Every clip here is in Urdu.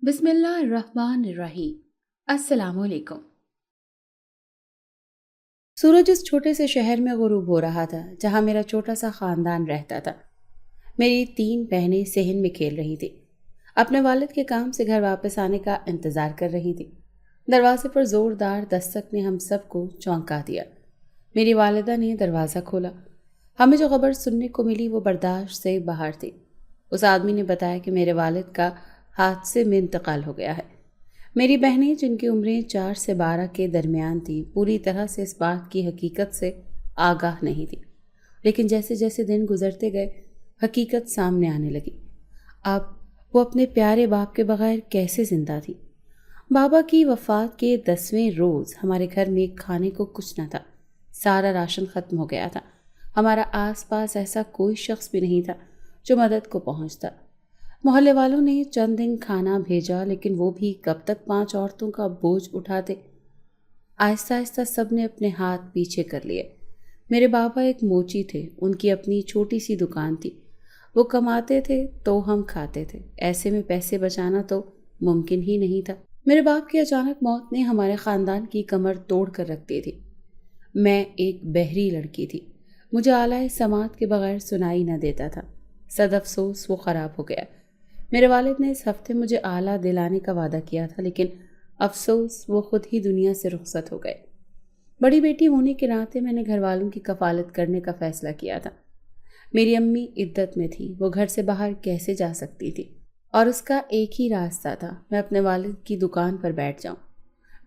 بسم اللہ الرحمن الرحیم۔ السلام علیکم۔ سورج اس چھوٹے سے شہر میں غروب ہو رہا تھا جہاں میرا چھوٹا سا خاندان رہتا تھا۔ میری 3 بہنیں صحن میں کھیل رہی تھیں، اپنے والد کے کام سے گھر واپس آنے کا انتظار کر رہی تھیں۔ دروازے پر زوردار دستک نے ہم سب کو چونکا دیا۔ میری والدہ نے دروازہ کھولا۔ ہمیں جو خبر سننے کو ملی وہ برداشت سے باہر تھی۔ اس آدمی نے بتایا کہ میرے والد کا حادثے میں انتقال ہو گیا ہے۔ میری بہنیں جن کی عمریں 4 سے 12 کے درمیان تھیں پوری طرح سے اس بات کی حقیقت سے آگاہ نہیں تھی، لیکن جیسے جیسے دن گزرتے گئے حقیقت سامنے آنے لگی۔ اب وہ اپنے پیارے باپ کے بغیر کیسے زندہ تھی؟ بابا کی وفات کے 10ویں روز ہمارے گھر میں کھانے کو کچھ نہ تھا، سارا راشن ختم ہو گیا تھا۔ ہمارا آس پاس ایسا کوئی شخص بھی نہیں تھا جو مدد کو پہنچتا۔ محلے والوں نے چند دن کھانا بھیجا، لیکن وہ بھی کب تک 5 عورتوں کا بوجھ اٹھاتے۔ آہستہ آہستہ سب نے اپنے ہاتھ پیچھے کر لیے۔ میرے بابا ایک موچی تھے، ان کی اپنی چھوٹی سی دکان تھی۔ وہ کماتے تھے تو ہم کھاتے تھے، ایسے میں پیسے بچانا تو ممکن ہی نہیں تھا۔ میرے باپ کی اچانک موت نے ہمارے خاندان کی کمر توڑ کر رکھ دی تھی۔ میں ایک بہری لڑکی تھی، مجھے اعلیٰ سماعت کے بغیر سنائی نہ دیتا تھا۔ صد افسوس وہ خراب ہو گیا۔ میرے والد نے اس ہفتے مجھے آلہ دلانے کا وعدہ کیا تھا، لیکن افسوس وہ خود ہی دنیا سے رخصت ہو گئے۔ بڑی بیٹی ہونے کے ناطے میں نے گھر والوں کی کفالت کرنے کا فیصلہ کیا تھا۔ میری امی عدت میں تھی، وہ گھر سے باہر کیسے جا سکتی تھی؟ اور اس کا ایک ہی راستہ تھا، میں اپنے والد کی دکان پر بیٹھ جاؤں۔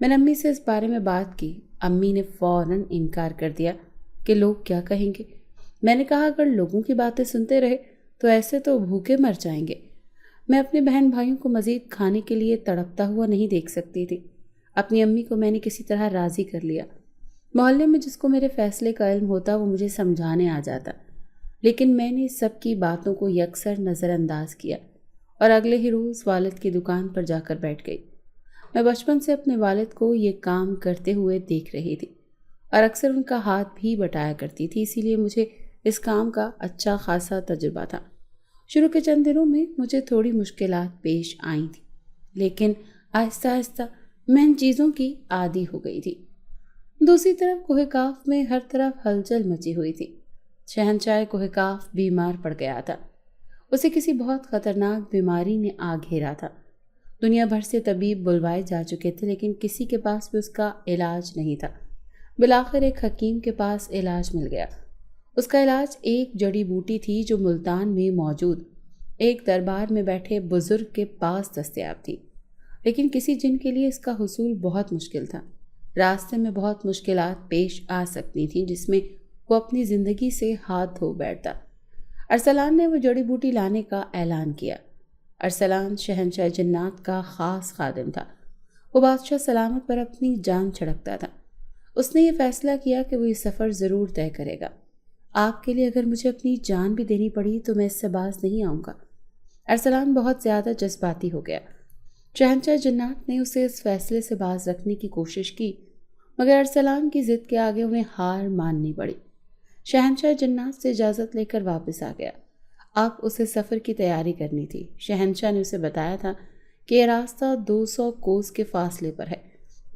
میں نے امی سے اس بارے میں بات کی۔ امی نے فوراً انکار کر دیا کہ لوگ کیا کہیں گے۔ میں نے کہا اگر لوگوں کی باتیں سنتے رہے تو ایسے تو بھوکے مر جائیں گے۔ میں اپنے بہن بھائیوں کو مزید کھانے کے لیے تڑپتا ہوا نہیں دیکھ سکتی تھی۔ اپنی امی کو میں نے کسی طرح راضی کر لیا۔ محلے میں جس کو میرے فیصلے کا علم ہوتا وہ مجھے سمجھانے آ جاتا، لیکن میں نے سب کی باتوں کو یکسر نظر انداز کیا اور اگلے ہی روز والد کی دکان پر جا کر بیٹھ گئی۔ میں بچپن سے اپنے والد کو یہ کام کرتے ہوئے دیکھ رہی تھی اور اکثر ان کا ہاتھ بھی بٹایا کرتی تھی، اسی لیے مجھے اس کام کا اچھا خاصا تجربہ تھا۔ شروع کے چند دنوں میں مجھے تھوڑی مشکلات پیش آئی تھیں، لیکن آہستہ آہستہ میں ان چیزوں کی عادی ہو گئی تھی۔ دوسری طرف کوہ کاف میں ہر طرف ہلچل مچی ہوئی تھی۔ شہنشاہ کوہ کاف بیمار پڑ گیا تھا۔ اسے کسی بہت خطرناک بیماری نے آ گھیرا تھا۔ دنیا بھر سے طبیب بلوائے جا چکے تھے، لیکن کسی کے پاس بھی اس کا علاج نہیں تھا۔ بالآخر ایک حکیم کے پاس علاج مل گیا۔ اس کا علاج ایک جڑی بوٹی تھی جو ملتان میں موجود ایک دربار میں بیٹھے بزرگ کے پاس دستیاب تھی، لیکن کسی جن کے لیے اس کا حصول بہت مشکل تھا۔ راستے میں بہت مشکلات پیش آ سکتی تھیں جس میں وہ اپنی زندگی سے ہاتھ دھو بیٹھتا۔ ارسلان نے وہ جڑی بوٹی لانے کا اعلان کیا۔ ارسلان شہنشاہ جنات کا خاص خادم تھا۔ وہ بادشاہ سلامت پر اپنی جان چھڑکتا تھا۔ اس نے یہ فیصلہ کیا کہ وہ یہ سفر ضرور طے کرے گا۔ آپ کے لیے اگر مجھے اپنی جان بھی دینی پڑی تو میں اس سے باز نہیں آؤں گا۔ ارسلان بہت زیادہ جذباتی ہو گیا۔ شہنشاہ جنات نے اسے اس فیصلے سے باز رکھنے کی کوشش کی، مگر ارسلان کی ضد کے آگے انہیں ہار ماننی پڑی۔ شہنشاہ جنات سے اجازت لے کر واپس آ گیا۔ اب اسے سفر کی تیاری کرنی تھی۔ شہنشاہ نے اسے بتایا تھا کہ یہ راستہ 200 کوس کے فاصلے پر ہے،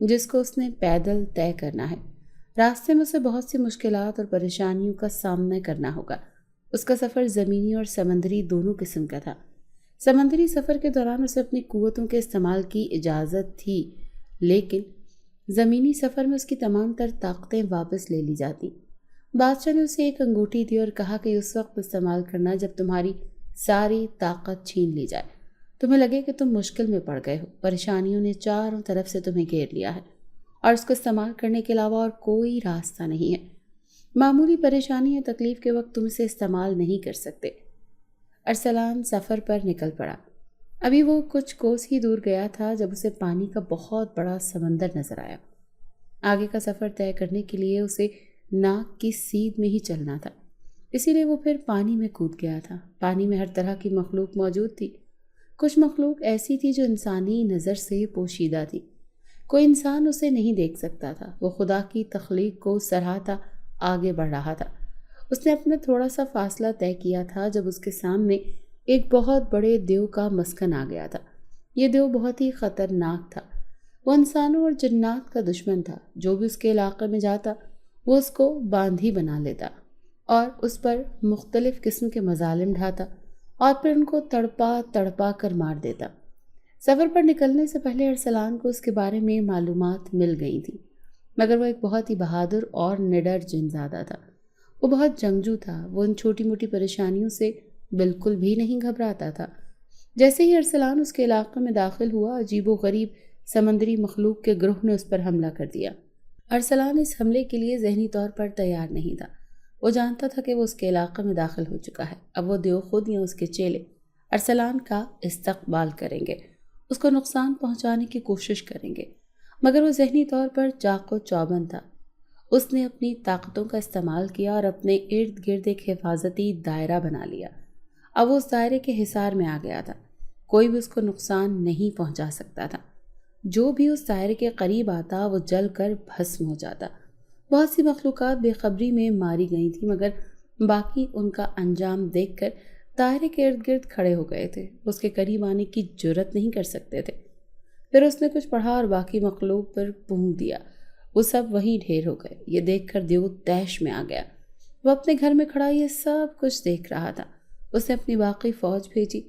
جس کو اس نے پیدل طے کرنا ہے۔ راستے میں اسے بہت سی مشکلات اور پریشانیوں کا سامنا کرنا ہوگا۔ اس کا سفر زمینی اور سمندری دونوں قسم کا تھا۔ سمندری سفر کے دوران اسے اپنی قوتوں کے استعمال کی اجازت تھی، لیکن زمینی سفر میں اس کی تمام تر طاقتیں واپس لے لی جاتی۔ بادشاہ نے اسے ایک انگوٹھی دی اور کہا کہ اس وقت استعمال کرنا جب تمہاری ساری طاقت چھین لی جائے، تمہیں لگے کہ تم مشکل میں پڑ گئے ہو، پریشانیوں نے چاروں طرف سے تمہیں گھیر لیا ہے اور اس کو استعمال کرنے کے علاوہ اور کوئی راستہ نہیں ہے۔ معمولی پریشانی یا تکلیف کے وقت تم اسے استعمال نہیں کر سکتے۔ ارسلان سفر پر نکل پڑا۔ ابھی وہ کچھ کوس ہی دور گیا تھا جب اسے پانی کا بہت بڑا سمندر نظر آیا۔ آگے کا سفر طے کرنے کے لیے اسے ناک کی سیدھ میں ہی چلنا تھا، اسی لیے وہ پھر پانی میں کود گیا تھا۔ پانی میں ہر طرح کی مخلوق موجود تھی۔ کچھ مخلوق ایسی تھی جو انسانی نظر سے پوشیدہ تھی، کوئی انسان اسے نہیں دیکھ سکتا تھا۔ وہ خدا کی تخلیق کو سراہتا آگے بڑھ رہا تھا۔ اس نے اپنا تھوڑا سا فاصلہ طے کیا تھا جب اس کے سامنے ایک بہت بڑے دیو کا مسکن آ گیا تھا۔ یہ دیو بہت ہی خطرناک تھا۔ وہ انسانوں اور جنات کا دشمن تھا۔ جو بھی اس کے علاقے میں جاتا وہ اس کو باندھی بنا لیتا اور اس پر مختلف قسم کے مظالم ڈھاتا اور پھر ان کو تڑپا تڑپا کر مار دیتا۔ سفر پر نکلنے سے پہلے ارسلان کو اس کے بارے میں معلومات مل گئی تھی، مگر وہ ایک بہت ہی بہادر اور نڈر جن زادہ تھا۔ وہ بہت جنگجو تھا۔ وہ ان چھوٹی موٹی پریشانیوں سے بالکل بھی نہیں گھبراتا تھا۔ جیسے ہی ارسلان اس کے علاقے میں داخل ہوا، عجیب و غریب سمندری مخلوق کے گروہ نے اس پر حملہ کر دیا۔ ارسلان اس حملے کے لیے ذہنی طور پر تیار نہیں تھا۔ وہ جانتا تھا کہ وہ اس کے علاقے میں داخل ہو چکا ہے۔ اب وہ دیو خود یا اس کے چیلے ارسلان کا استقبال کریں گے، اس کو نقصان پہنچانے کی کوشش کریں گے، مگر وہ ذہنی طور پر چاق و چوبند تھا۔ اس نے اپنی طاقتوں کا استعمال کیا اور اپنے ارد گرد ایک حفاظتی دائرہ بنا لیا۔ اب وہ اس دائرے کے حصار میں آ گیا تھا۔ کوئی بھی اس کو نقصان نہیں پہنچا سکتا تھا۔ جو بھی اس دائرے کے قریب آتا وہ جل کر بھسم ہو جاتا۔ بہت سی مخلوقات بے خبری میں ماری گئی تھیں، مگر باقی ان کا انجام دیکھ کر دائرے کے ارد گرد کھڑے ہو گئے تھے۔ اس کے قریب آنے کی جرت نہیں کر سکتے تھے۔ پھر اس نے کچھ پڑھا اور باقی مخلوق پر پونک دیا۔ وہ سب وہیں ڈھیر ہو گئے۔ یہ دیکھ کر دیو طیش میں آ گیا۔ وہ اپنے گھر میں کھڑا یہ سب کچھ دیکھ رہا تھا۔ اس نے اپنی باقی فوج بھیجی۔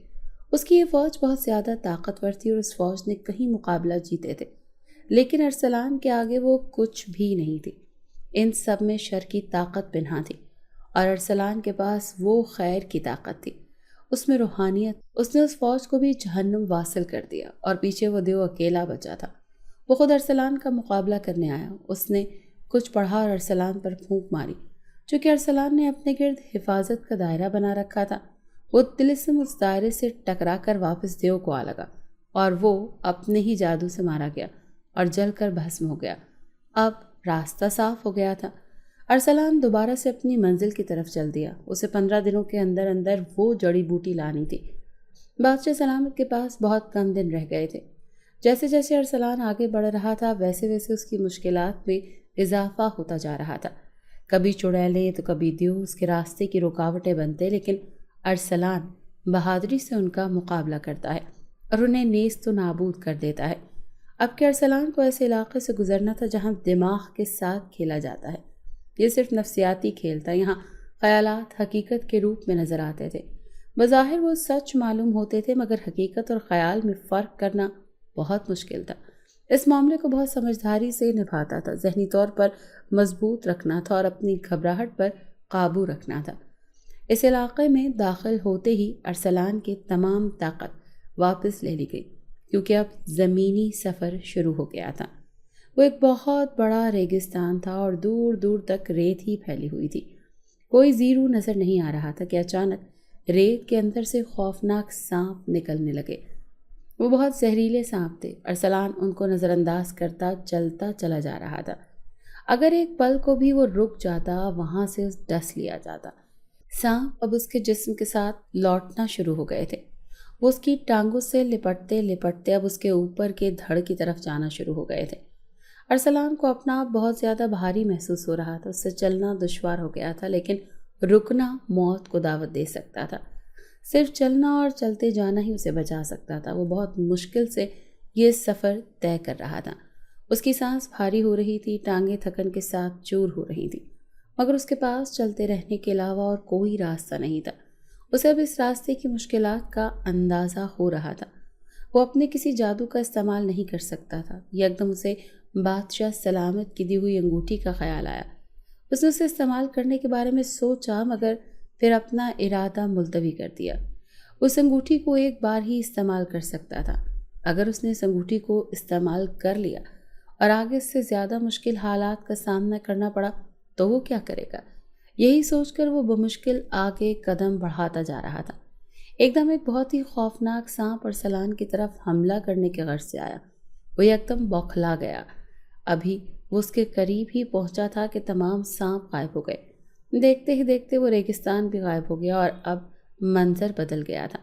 اس کی یہ فوج بہت زیادہ طاقتور تھی اور اس فوج نے کہیں مقابلہ جیتے تھے، لیکن ارسلان کے آگے وہ کچھ بھی نہیں تھی۔ ان سب میں شر کی طاقت پنہاں تھی اور ارسلان کے پاس وہ خیر کی طاقت تھی، اس میں روحانیت۔ اس نے اس فوج کو بھی جہنم واصل کر دیا اور پیچھے وہ دیو اکیلا بچا تھا۔ وہ خود ارسلان کا مقابلہ کرنے آیا۔ اس نے کچھ پڑھا اور ارسلان پر پھونک ماری۔ چونکہ ارسلان نے اپنے گرد حفاظت کا دائرہ بنا رکھا تھا، وہ طلسم اس دائرے سے ٹکرا کر واپس دیو کو آ لگا اور وہ اپنے ہی جادو سے مارا گیا اور جل کر بھسم ہو گیا۔ اب راستہ صاف ہو گیا تھا۔ ارسلان دوبارہ سے اپنی منزل کی طرف چل دیا۔ اسے 15 دنوں کے اندر اندر وہ جڑی بوٹی لانی تھی۔ بادشاہ سلامت کے پاس بہت کم دن رہ گئے تھے۔ جیسے جیسے ارسلان آگے بڑھ رہا تھا ویسے ویسے اس کی مشکلات میں اضافہ ہوتا جا رہا تھا۔ کبھی چڑیلیں تو کبھی دیو اس کے راستے کی رکاوٹیں بنتے، لیکن ارسلان بہادری سے ان کا مقابلہ کرتا ہے اور انہیں نیست و نابود کر دیتا ہے۔ اب کہ ارسلان کو ایسے علاقے سے گزرنا تھا جہاں دماغ کے ساتھ کھیلا جاتا ہے۔ یہ صرف نفسیاتی کھیل تھا۔ یہاں خیالات حقیقت کے روپ میں نظر آتے تھے۔ بظاہر وہ سچ معلوم ہوتے تھے، مگر حقیقت اور خیال میں فرق کرنا بہت مشکل تھا۔ اس معاملے کو بہت سمجھداری سے نبھاتا تھا۔ ذہنی طور پر مضبوط رکھنا تھا اور اپنی گھبراہٹ پر قابو رکھنا تھا۔ اس علاقے میں داخل ہوتے ہی ارسلان کی تمام طاقت واپس لے لی گئی، کیونکہ اب زمینی سفر شروع ہو گیا تھا۔ وہ ایک بہت بڑا ریگستان تھا اور دور دور تک ریت ہی پھیلی ہوئی تھی۔ کوئی زیرو نظر نہیں آ رہا تھا کہ اچانک ریت کے اندر سے خوفناک سانپ نکلنے لگے۔ وہ بہت زہریلے سانپ تھے۔ ارسلان ان کو نظر انداز کرتا چلتا چلا جا رہا تھا۔ اگر ایک پل کو بھی وہ رک جاتا وہاں سے ڈس لیا جاتا۔ سانپ اب اس کے جسم کے ساتھ لوٹنا شروع ہو گئے تھے۔ وہ اس کی ٹانگوں سے لپٹتے لپٹتے اب اس کے اوپر کے دھڑ کی طرف جانا شروع ہو گئے تھے۔ ارسلان کو اپنا آپ بہت زیادہ بھاری محسوس ہو رہا تھا۔ اس سے چلنا دشوار ہو گیا تھا، لیکن رکنا موت کو دعوت دے سکتا تھا۔ صرف چلنا اور چلتے جانا ہی اسے بچا سکتا تھا۔ وہ بہت مشکل سے یہ سفر طے کر رہا تھا۔ اس کی سانس بھاری ہو رہی تھی، ٹانگیں تھکن کے ساتھ چور ہو رہی تھیں، مگر اس کے پاس چلتے رہنے کے علاوہ اور کوئی راستہ نہیں تھا۔ اسے اب اس راستے کی مشکلات کا اندازہ ہو رہا تھا۔ وہ اپنے کسی جادو کا استعمال نہیں کر سکتا تھا۔ یکدم اسے بادشاہ سلامت کی دی ہوئی انگوٹھی کا خیال آیا۔ اس نے اسے استعمال کرنے کے بارے میں سوچا، مگر پھر اپنا ارادہ ملتوی کر دیا۔ اس انگوٹھی کو ایک بار ہی استعمال کر سکتا تھا۔ اگر اس نے اس انگوٹھی کو استعمال کر لیا اور آگے اس سے زیادہ مشکل حالات کا سامنا کرنا پڑا تو وہ کیا کرے گا؟ یہی سوچ کر وہ بمشکل آگے قدم بڑھاتا جا رہا تھا۔ ایک دم ایک بہت ہی خوفناک سانپ ارسلان کی طرف حملہ کرنے کے غرض سے آیا۔ وہ یکدم بوکھلا گیا۔ ابھی وہ اس کے قریب ہی پہنچا تھا کہ تمام سانپ غائب ہو گئے۔ دیکھتے ہی دیکھتے وہ ریگستان بھی غائب ہو گیا اور اب منظر بدل گیا تھا۔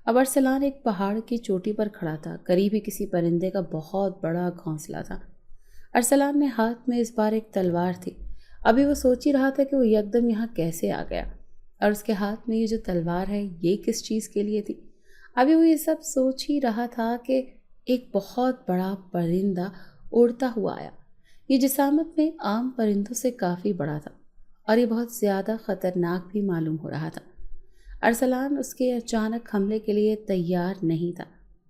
اب ارسلان ایک پہاڑ کی چوٹی پر کھڑا تھا۔ قریب ہی کسی پرندے کا بہت بڑا گھونسلہ تھا۔ ارسلان میں ہاتھ میں اس بار ایک تلوار تھی۔ ابھی وہ سوچ ہی رہا تھا کہ وہ یکدم یہاں کیسے آ گیا، اور اس کے ہاتھ میں یہ جو تلوار ہے یہ کس چیز کے لیے تھی۔ ابھی وہ یہ سب سوچ ہی رہا تھا کہ ایک بہت بڑا پرندہ اڑتا ہوا آیا۔ یہ جسامت میں عام پرندوں سے کافی بڑا تھا اور یہ بہت زیادہ خطرناک بھی معلوم ہو رہا تھا۔ ارسلان اس کے اچانک حملے کے لیے تیار نہیں تھا۔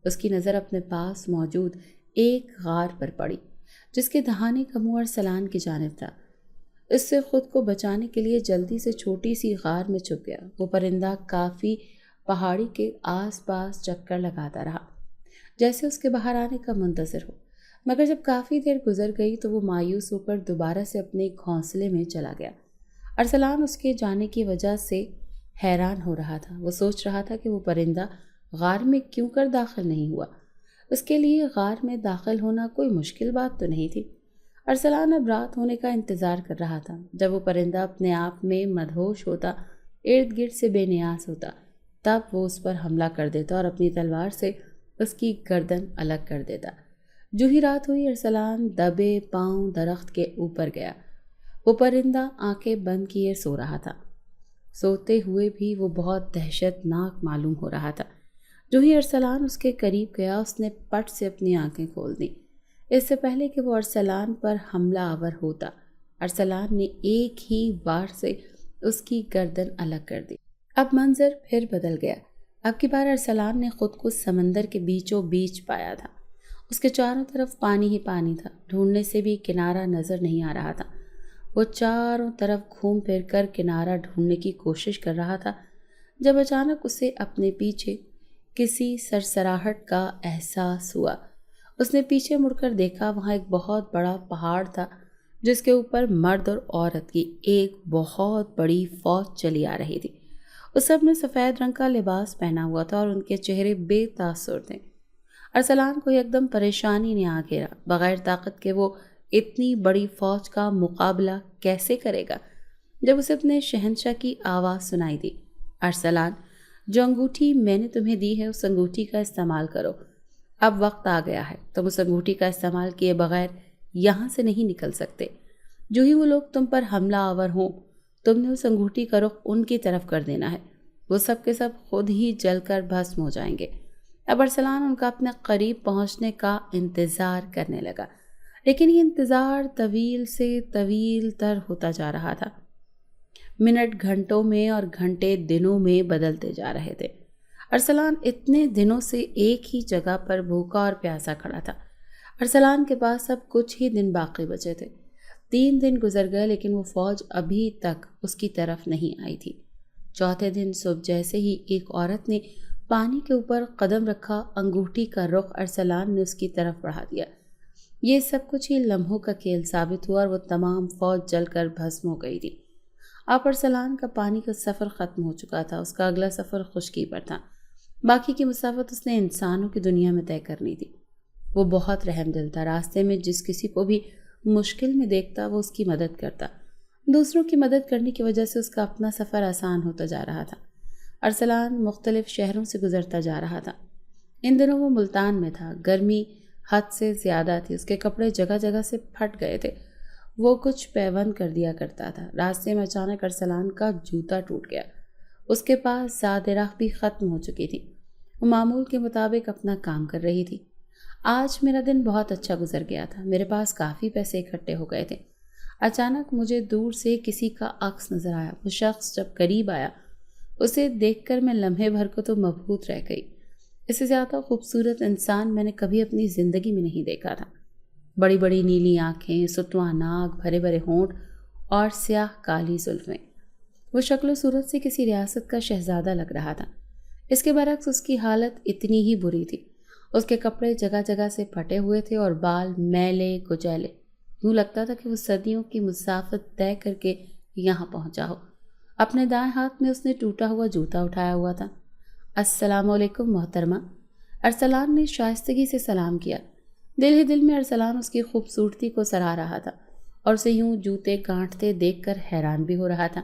اس کی نظر اپنے پاس موجود ایک غار پر پڑی جس کے دہانے کا منہ ارسلان کی جانب تھا۔ اس سے خود کو بچانے کے لیے جلدی سے چھوٹی سی غار میں چھپ گیا۔ وہ پرندہ کافی پہاڑی کے آس پاس چکر لگاتا رہا جیسے اس کے باہر آنے کا منتظر ہو، مگر جب کافی دیر گزر گئی تو وہ مایوس ہو کر دوبارہ سے اپنے گھونسلے میں چلا گیا۔ ارسلان اس کے جانے کی وجہ سے حیران ہو رہا تھا۔ وہ سوچ رہا تھا کہ وہ پرندہ غار میں کیوں کر داخل نہیں ہوا۔ اس کے لیے غار میں داخل ہونا کوئی مشکل بات تو نہیں تھی۔ ارسلان اب رات ہونے کا انتظار کر رہا تھا جب وہ پرندہ اپنے آپ میں مدہوش ہوتا، ارد گرد سے بے نیاز ہوتا، تب وہ اس پر حملہ کر دیتا اور اپنی تلوار سے اس کی گردن الگ کر دیتا۔ جو ہی رات ہوئی ارسلان دبے پاؤں درخت کے اوپر گیا۔ وہ پرندہ آنکھیں بند کیے سو رہا تھا۔ سوتے ہوئے بھی وہ بہت دہشت ناک معلوم ہو رہا تھا۔ جو ہی ارسلان اس کے قریب گیا اس نے پٹ سے اپنی آنکھیں کھول دیں۔ اس سے پہلے کہ وہ ارسلان پر حملہ آور ہوتا، ارسلان نے ایک ہی وار سے اس کی گردن الگ کر دی۔ اب منظر پھر بدل گیا۔ اب کی بار ارسلان نے خود کو سمندر کے بیچوں بیچ پایا تھا۔ اس کے چاروں طرف پانی ہی پانی تھا۔ ڈھونڈنے سے بھی کنارہ نظر نہیں آ رہا تھا۔ وہ چاروں طرف گھوم پھر کر کنارہ ڈھونڈنے کی کوشش کر رہا تھا جب اچانک اسے اپنے پیچھے کسی سرسراہٹ کا احساس ہوا۔ اس نے پیچھے مڑ کر دیکھا، وہاں ایک بہت بڑا پہاڑ تھا جس کے اوپر مرد اور عورت کی ایک بہت بڑی فوج چلی آ رہی تھی۔ اس سب نے سفید رنگ کا لباس پہنا ہوا تھا اور ان کے چہرے بے تاثر تھے۔ ارسلان کو یکدم پریشانی نے آ گھیرا۔ بغیر طاقت کے وہ اتنی بڑی فوج کا مقابلہ کیسے کرے گا؟ جب اسے اپنے شہنشاہ کی آواز سنائی دی، ارسلان، جو انگوٹھی میں نے تمہیں دی ہے اس انگوٹھی کا استعمال کرو۔ اب وقت آ گیا ہے، تم اس انگوٹھی کا استعمال کیے بغیر یہاں سے نہیں نکل سکتے۔ جو ہی وہ لوگ تم پر حملہ آور ہوں، تم نے اس انگوٹھی کا رخ ان کی طرف کر دینا ہے۔ وہ سب کے سب خود ہی جل کر بھسم ہو جائیں گے۔ اب ارسلان ان کا اپنے قریب پہنچنے کا انتظار کرنے لگا، لیکن یہ انتظار طویل سے طویل تر ہوتا جا رہا تھا۔ منٹ گھنٹوں میں اور گھنٹے دنوں میں بدلتے جا رہے تھے۔ ارسلان اتنے دنوں سے ایک ہی جگہ پر بھوکا اور پیاسا کھڑا تھا۔ ارسلان کے پاس اب کچھ ہی دن باقی بچے تھے۔ 3 دن گزر گئے لیکن وہ فوج ابھی تک اس کی طرف نہیں آئی تھی۔ چوتھے دن صبح جیسے ہی ایک عورت نے پانی کے اوپر قدم رکھا، انگوٹھی کا رخ ارسلان نے اس کی طرف بڑھا دیا۔ یہ سب کچھ ہی لمحوں کا کھیل ثابت ہوا اور وہ تمام فوج جل کر بھسم ہو گئی تھی۔ اب ارسلان کا پانی کا سفر ختم ہو چکا تھا۔ اس کا اگلا سفر خشکی پر تھا۔ باقی کی مسافت اس نے انسانوں کی دنیا میں طے کرنی تھی۔ وہ بہت رحم دل تھا۔ راستے میں جس کسی کو بھی مشکل میں دیکھتا وہ اس کی مدد کرتا۔ دوسروں کی مدد کرنے کی وجہ سے اس کا اپنا سفر آسان ہوتا جا رہا تھا۔ ارسلان مختلف شہروں سے گزرتا جا رہا تھا۔ ان دنوں وہ ملتان میں تھا۔ گرمی حد سے زیادہ تھی۔ اس کے کپڑے جگہ جگہ سے پھٹ گئے تھے۔ وہ کچھ پیوند کر دیا کرتا تھا۔ راستے میں اچانک ارسلان کا جوتا ٹوٹ گیا۔ اس کے پاس زاد راہ بھی ختم ہو چکی تھی۔ وہ معمول کے مطابق اپنا کام کر رہی تھی۔ آج میرا دن بہت اچھا گزر گیا تھا۔ میرے پاس کافی پیسے اکٹھے ہو گئے تھے۔ اچانک مجھے دور سے کسی کا عکس نظر آیا۔ وہ شخص جب قریب آیا، اسے دیکھ کر میں لمحے بھر کو تو مبہوت رہ گئی۔ اس سے زیادہ خوبصورت انسان میں نے کبھی اپنی زندگی میں نہیں دیکھا تھا۔ بڑی بڑی نیلی آنکھیں، ستواں ناک، بھرے بھرے ہونٹ اور سیاہ کالی زلفیں۔ وہ شکل و صورت سے کسی ریاست کا شہزادہ لگ رہا تھا۔ اس کے برعکس اس کی حالت اتنی ہی بری تھی۔ اس کے کپڑے جگہ جگہ سے پھٹے ہوئے تھے اور بال میلے کچیلے۔ یوں لگتا تھا کہ وہ صدیوں کی مسافت طے کر کے یہاں پہنچا ہو۔ اپنے دائیں ہاتھ میں اس نے ٹوٹا ہوا جوتا اٹھایا ہوا تھا۔ السلام علیکم محترمہ، ارسلان نے شائستگی سے سلام کیا۔ دل ہی دل میں ارسلان اس کی خوبصورتی کو سراہ رہا تھا اور اسے یوں جوتے گانٹتے دیکھ کر حیران بھی ہو رہا تھا۔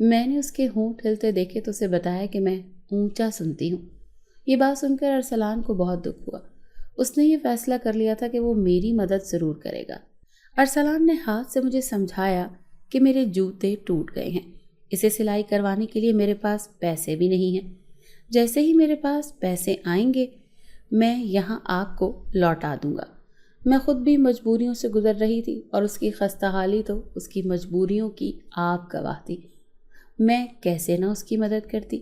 میں نے اس کے ہونٹ ہلتے دیکھے تو اسے بتایا کہ میں اونچا سنتی ہوں۔ یہ بات سن کر ارسلان کو بہت دکھ ہوا۔ اس نے یہ فیصلہ کر لیا تھا کہ وہ میری مدد ضرور کرے گا۔ ارسلان نے ہاتھ سے مجھے سمجھایا کہ میرے جوتے ٹوٹ گئے ہیں، اسے سلائی کروانے کے لیے میرے پاس پیسے بھی نہیں ہیں۔ جیسے ہی میرے پاس پیسے آئیں گے میں یہاں آپ کو لوٹا دوں گا۔ میں خود بھی مجبوریوں سے گزر رہی تھی اور اس کی خستہ حالی تو اس کی مجبوریوں کی آپ گواہ تھی۔ میں کیسے نہ اس کی مدد کرتی؟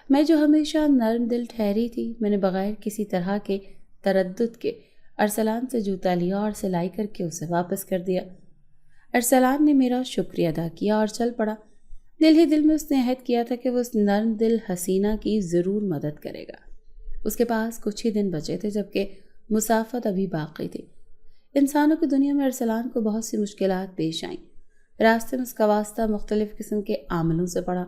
میں جو ہمیشہ نرم دل ٹھہری تھی، میں نے بغیر کسی طرح کے تردد کے ارسلان سے جوتا لیا اور سلائی کر کے اسے واپس کر دیا۔ ارسلان نے میرا شکریہ ادا کیا اور چل پڑا۔ دل ہی دل میں اس نے عہد کیا تھا کہ وہ اس نرم دل حسینہ کی ضرور مدد کرے گا۔ اس کے پاس کچھ ہی دن بچے تھے جبکہ مسافت ابھی باقی تھی۔ انسانوں کی دنیا میں ارسلان کو بہت سی مشکلات پیش آئیں۔ راستے میں اس کا واسطہ مختلف قسم کے عاملوں سے پڑا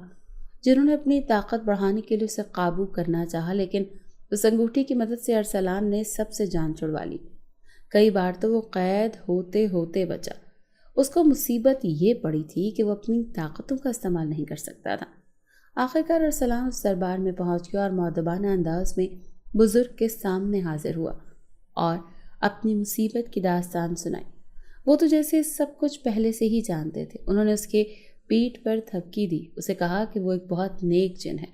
جنہوں نے اپنی طاقت بڑھانے کے لیے اسے قابو کرنا چاہا، لیکن اس انگوٹھی کی مدد سے ارسلان نے سب سے جان چھڑوا لی۔ کئی بار تو وہ قید ہوتے ہوتے بچا۔ اس کو مصیبت یہ پڑی تھی کہ وہ اپنی طاقتوں کا استعمال نہیں کر سکتا تھا۔ آخرکار ارسلان اس دربار میں پہنچ گیا اور مؤدبانہ انداز میں بزرگ کے سامنے حاضر ہوا اور اپنی مصیبت کی داستان سنائی۔ وہ تو جیسے سب کچھ پہلے سے ہی جانتے تھے۔ انہوں نے اس کے پیٹھ پر تھپکی دی، اسے کہا کہ وہ ایک بہت نیک جن ہے۔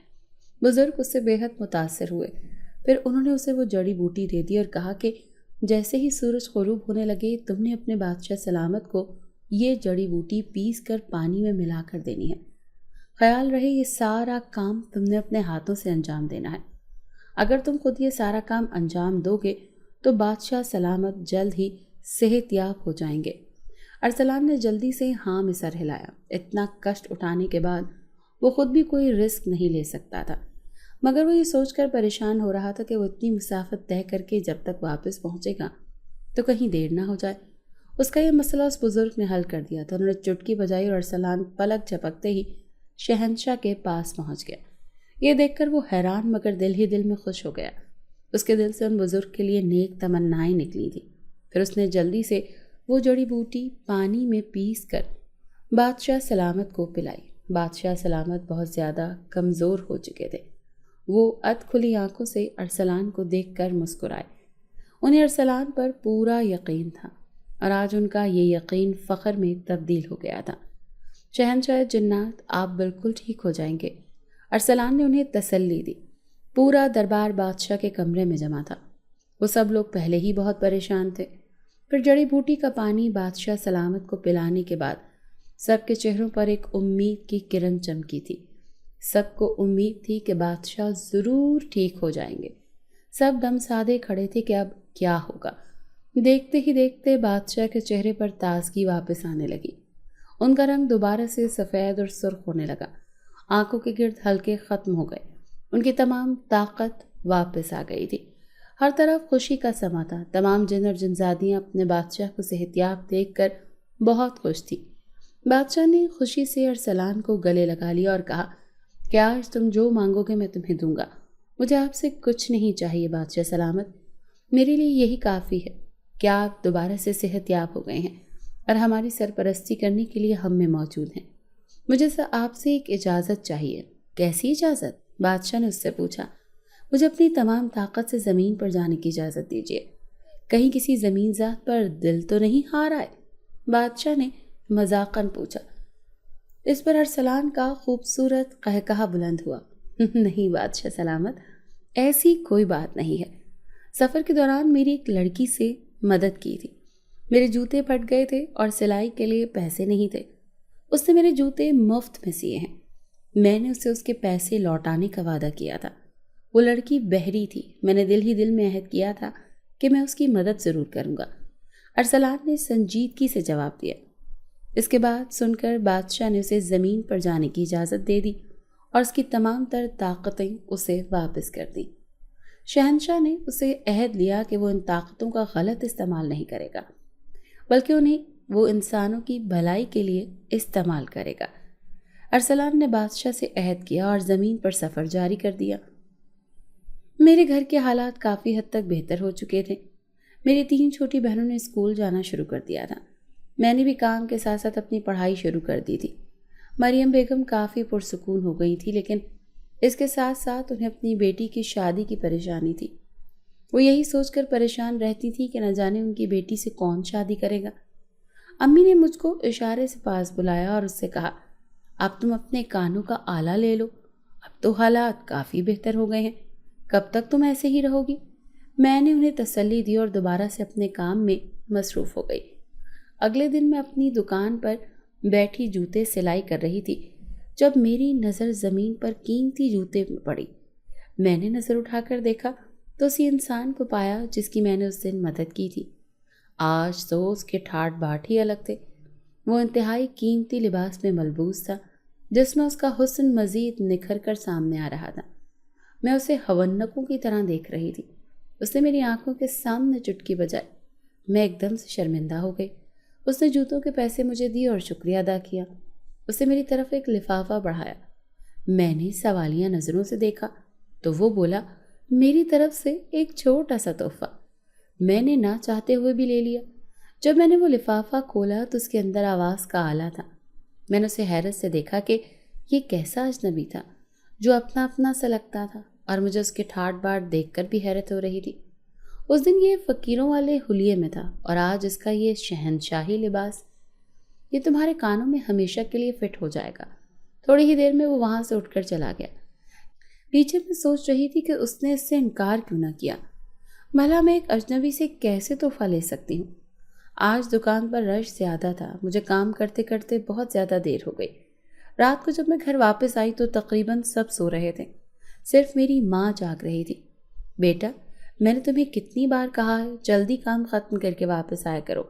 بزرگ اس سے بے حد متاثر ہوئے۔ پھر انہوں نے اسے وہ جڑی بوٹی دے دی اور کہا کہ جیسے ہی سورج غروب ہونے لگے تم نے اپنے بادشاہ سلامت کو یہ جڑی بوٹی پیس کر پانی میں ملا کر دینی ہے۔ خیال رہے یہ سارا کام تم نے اپنے ہاتھوں سے انجام دینا ہے۔ اگر تم خود یہ سارا کام انجام دو گے تو بادشاہ سلامت جلد ہی صحت یاب ہو جائیں گے۔ ارسلان نے جلدی سے ہاں میں سر ہلایا۔ اتنا کشٹ اٹھانے کے بعد وہ خود بھی کوئی رسک نہیں لے سکتا تھا، مگر وہ یہ سوچ کر پریشان ہو رہا تھا کہ وہ اتنی مسافت طے کر کے جب تک واپس پہنچے گا تو کہیں دیر نہ ہو جائے۔ اس کا یہ مسئلہ اس بزرگ نے حل کر دیا تھا۔ انہوں نے چٹکی بجائی اور ارسلان پلک جھپکتے ہی شہنشاہ کے پاس پہنچ گیا۔ یہ دیکھ کر وہ حیران مگر دل ہی دل میں خوش ہو گیا۔ اس کے دل سے ان بزرگ کے لیے نیک تمنائیں نکلی تھیں۔ پھر اس نے جلدی سے وہ جڑی بوٹی پانی میں پیس کر بادشاہ سلامت کو پلائی۔ بادشاہ سلامت بہت زیادہ کمزور ہو چکے تھے۔ وہ اد کھلی آنکھوں سے ارسلان کو دیکھ کر مسکرائے۔ انہیں ارسلان پر پورا یقین تھا اور آج ان کا یہ یقین فخر میں تبدیل ہو گیا تھا۔ شہنشاہ جنات، آپ بالکل ٹھیک ہو جائیں گے، ارسلان نے انہیں تسلی دی۔ پورا دربار بادشاہ کے کمرے میں جمع تھا۔ وہ سب لوگ پہلے ہی بہت پریشان تھے۔ پھر جڑی بوٹی کا پانی بادشاہ سلامت کو پلانے کے بعد سب کے چہروں پر ایک امید کی کرن چمکی تھی۔ سب کو امید تھی کہ بادشاہ ضرور ٹھیک ہو جائیں گے۔ سب دم سادے کھڑے تھے کہ اب کیا ہوگا۔ دیکھتے ہی دیکھتے بادشاہ کے چہرے پر تازگی واپس آنے لگی۔ ان کا رنگ دوبارہ سے سفید اور سرخ ہونے لگا۔ آنکھوں کے گرد ہلکے ختم ہو گئے۔ ان کی تمام طاقت واپس آ گئی تھی۔ ہر طرف خوشی کا سما تھا۔ تمام جن اور جنزادیاں اپنے بادشاہ کو صحتیاب دیکھ کر بہت خوش تھی۔ بادشاہ نے خوشی سے ارسلان کو گلے لگا لیا اور کہا کہ آج تم جو مانگو گے میں تمہیں دوں گا۔ مجھے آپ سے کچھ نہیں چاہیے بادشاہ سلامت، میرے لیے یہی کافی ہے کہ آپ دوبارہ سے صحت یاب ہو گئے ہیں اور ہماری سرپرستی کرنے کے لیے ہم میں موجود ہیں۔ مجھے آپ سے ایک اجازت چاہیے۔ کیسی اجازت؟ بادشاہ نے اس سے پوچھا۔ مجھے اپنی تمام طاقت سے زمین پر جانے کی اجازت دیجیے۔ کہیں کسی زمین ذات پر دل تو نہیں ہار آئے؟ بادشاہ نے مذاقاً پوچھا۔ اس پر ارسلان کا خوبصورت قہقہہ بلند ہوا۔ نہیں بادشاہ سلامت، ایسی کوئی بات نہیں ہے۔ سفر کے دوران میری ایک لڑکی سے مدد کی تھی۔ میرے جوتے پھٹ گئے تھے اور سلائی کے لیے پیسے نہیں تھے۔ اس نے میرے جوتے مفت میں سیے ہیں۔ میں نے اسے اس کے پیسے لوٹانے کا وعدہ کیا تھا۔ وہ لڑکی بحری تھی۔ میں نے دل ہی دل میں عہد کیا تھا کہ میں اس کی مدد ضرور کروں گا۔ ارسلان نے سنجیدگی سے جواب دیا۔ اس کے بعد سن کر بادشاہ نے اسے زمین پر جانے کی اجازت دے دی اور اس کی تمام تر طاقتیں اسے واپس کر دیں۔ شہنشاہ نے اسے عہد لیا کہ وہ ان طاقتوں کا غلط استعمال نہیں کرے گا، بلکہ انہیں وہ انسانوں کی بھلائی کے لیے استعمال کرے گا۔ ارسلان نے بادشاہ سے عہد کیا اور زمین پر سفر جاری کر دیا۔ میرے گھر کے حالات کافی حد تک بہتر ہو چکے تھے۔ میری 3 چھوٹی بہنوں نے اسکول جانا شروع کر دیا تھا۔ میں نے بھی کام کے ساتھ ساتھ اپنی پڑھائی شروع کر دی تھی۔ مریم بیگم کافی پرسکون ہو گئی تھی، لیکن اس کے ساتھ ساتھ انہیں اپنی بیٹی کی شادی کی پریشانی تھی۔ وہ یہی سوچ کر پریشان رہتی تھی کہ نہ جانے ان کی بیٹی سے کون شادی کرے گا۔ امی نے مجھ کو اشارے سے پاس بلایا اور اس سے کہا، اب تم اپنے کانوں کا آلہ لے لو اب تو حالات کافی بہتر ہو گئے ہیں، کب تک تم ایسے ہی رہو گی؟ میں نے انہیں تسلی دی اور دوبارہ سے اپنے کام میں مصروف ہو گئی۔ اگلے دن میں اپنی دکان پر بیٹھی جوتے سلائی کر رہی تھی جب میری نظر زمین پر قیمتی جوتے میں پڑی۔ میں نے نظر اٹھا کر دیکھا تو اسی انسان کو پایا جس کی میں نے اس دن مدد کی تھی۔ آج تو اس کے ٹھاٹ باٹ ہی الگ تھے۔ وہ انتہائی قیمتی لباس میں ملبوس تھا جس میں اس کا حسن مزید نکھر کر سامنے آ رہا تھا۔ میں اسے حونکوں کی طرح دیکھ رہی تھی۔ اس نے میری آنکھوں کے سامنے چٹکی بجائی۔ میں ایک دم سے شرمندہ ہو گئی۔ اس نے جوتوں کے پیسے مجھے دیے اور شکریہ ادا کیا۔ اس نے میری طرف ایک لفافہ بڑھایا۔ میں نے سوالیہ نظروں سے دیکھا تو وہ بولا، میری طرف سے ایک چھوٹا سا تحفہ۔ میں نے نہ چاہتے ہوئے بھی لے لیا۔ جب میں نے وہ لفافہ کھولا تو اس کے اندر آواز کا آلہ تھا۔ میں نے اسے حیرت سے دیکھا کہ یہ کیسا اجنبی تھا جو اپنا اپنا سا لگتا تھا، اور مجھے اس کے ٹھاٹ باٹ دیکھ کر بھی حیرت ہو رہی تھی۔ اس دن یہ فقیروں والے حلیے میں تھا اور آج اس کا یہ شہنشاہی لباس۔ یہ تمہارے کانوں میں ہمیشہ کے لیے فٹ ہو جائے گا۔ تھوڑی ہی دیر میں وہ وہاں سے اٹھ کر چلا گیا۔ پیچھے میں سوچ رہی تھی کہ اس نے اس سے انکار کیوں نہ کیا۔ بھلا میں ایک اجنبی سے کیسے تحفہ لے سکتی ہوں؟ آج دکان پر رش زیادہ تھا۔ مجھے کام کرتے کرتے بہت زیادہ دیر ہو گئی۔ رات کو جب میں گھر واپس آئی تو تقریباً سب سو رہے تھے، صرف میری ماں جاگ رہی تھی۔ بیٹا، میں نے تمہیں کتنی بار کہا ہے جلدی کام ختم کر کے واپس آیا کرو،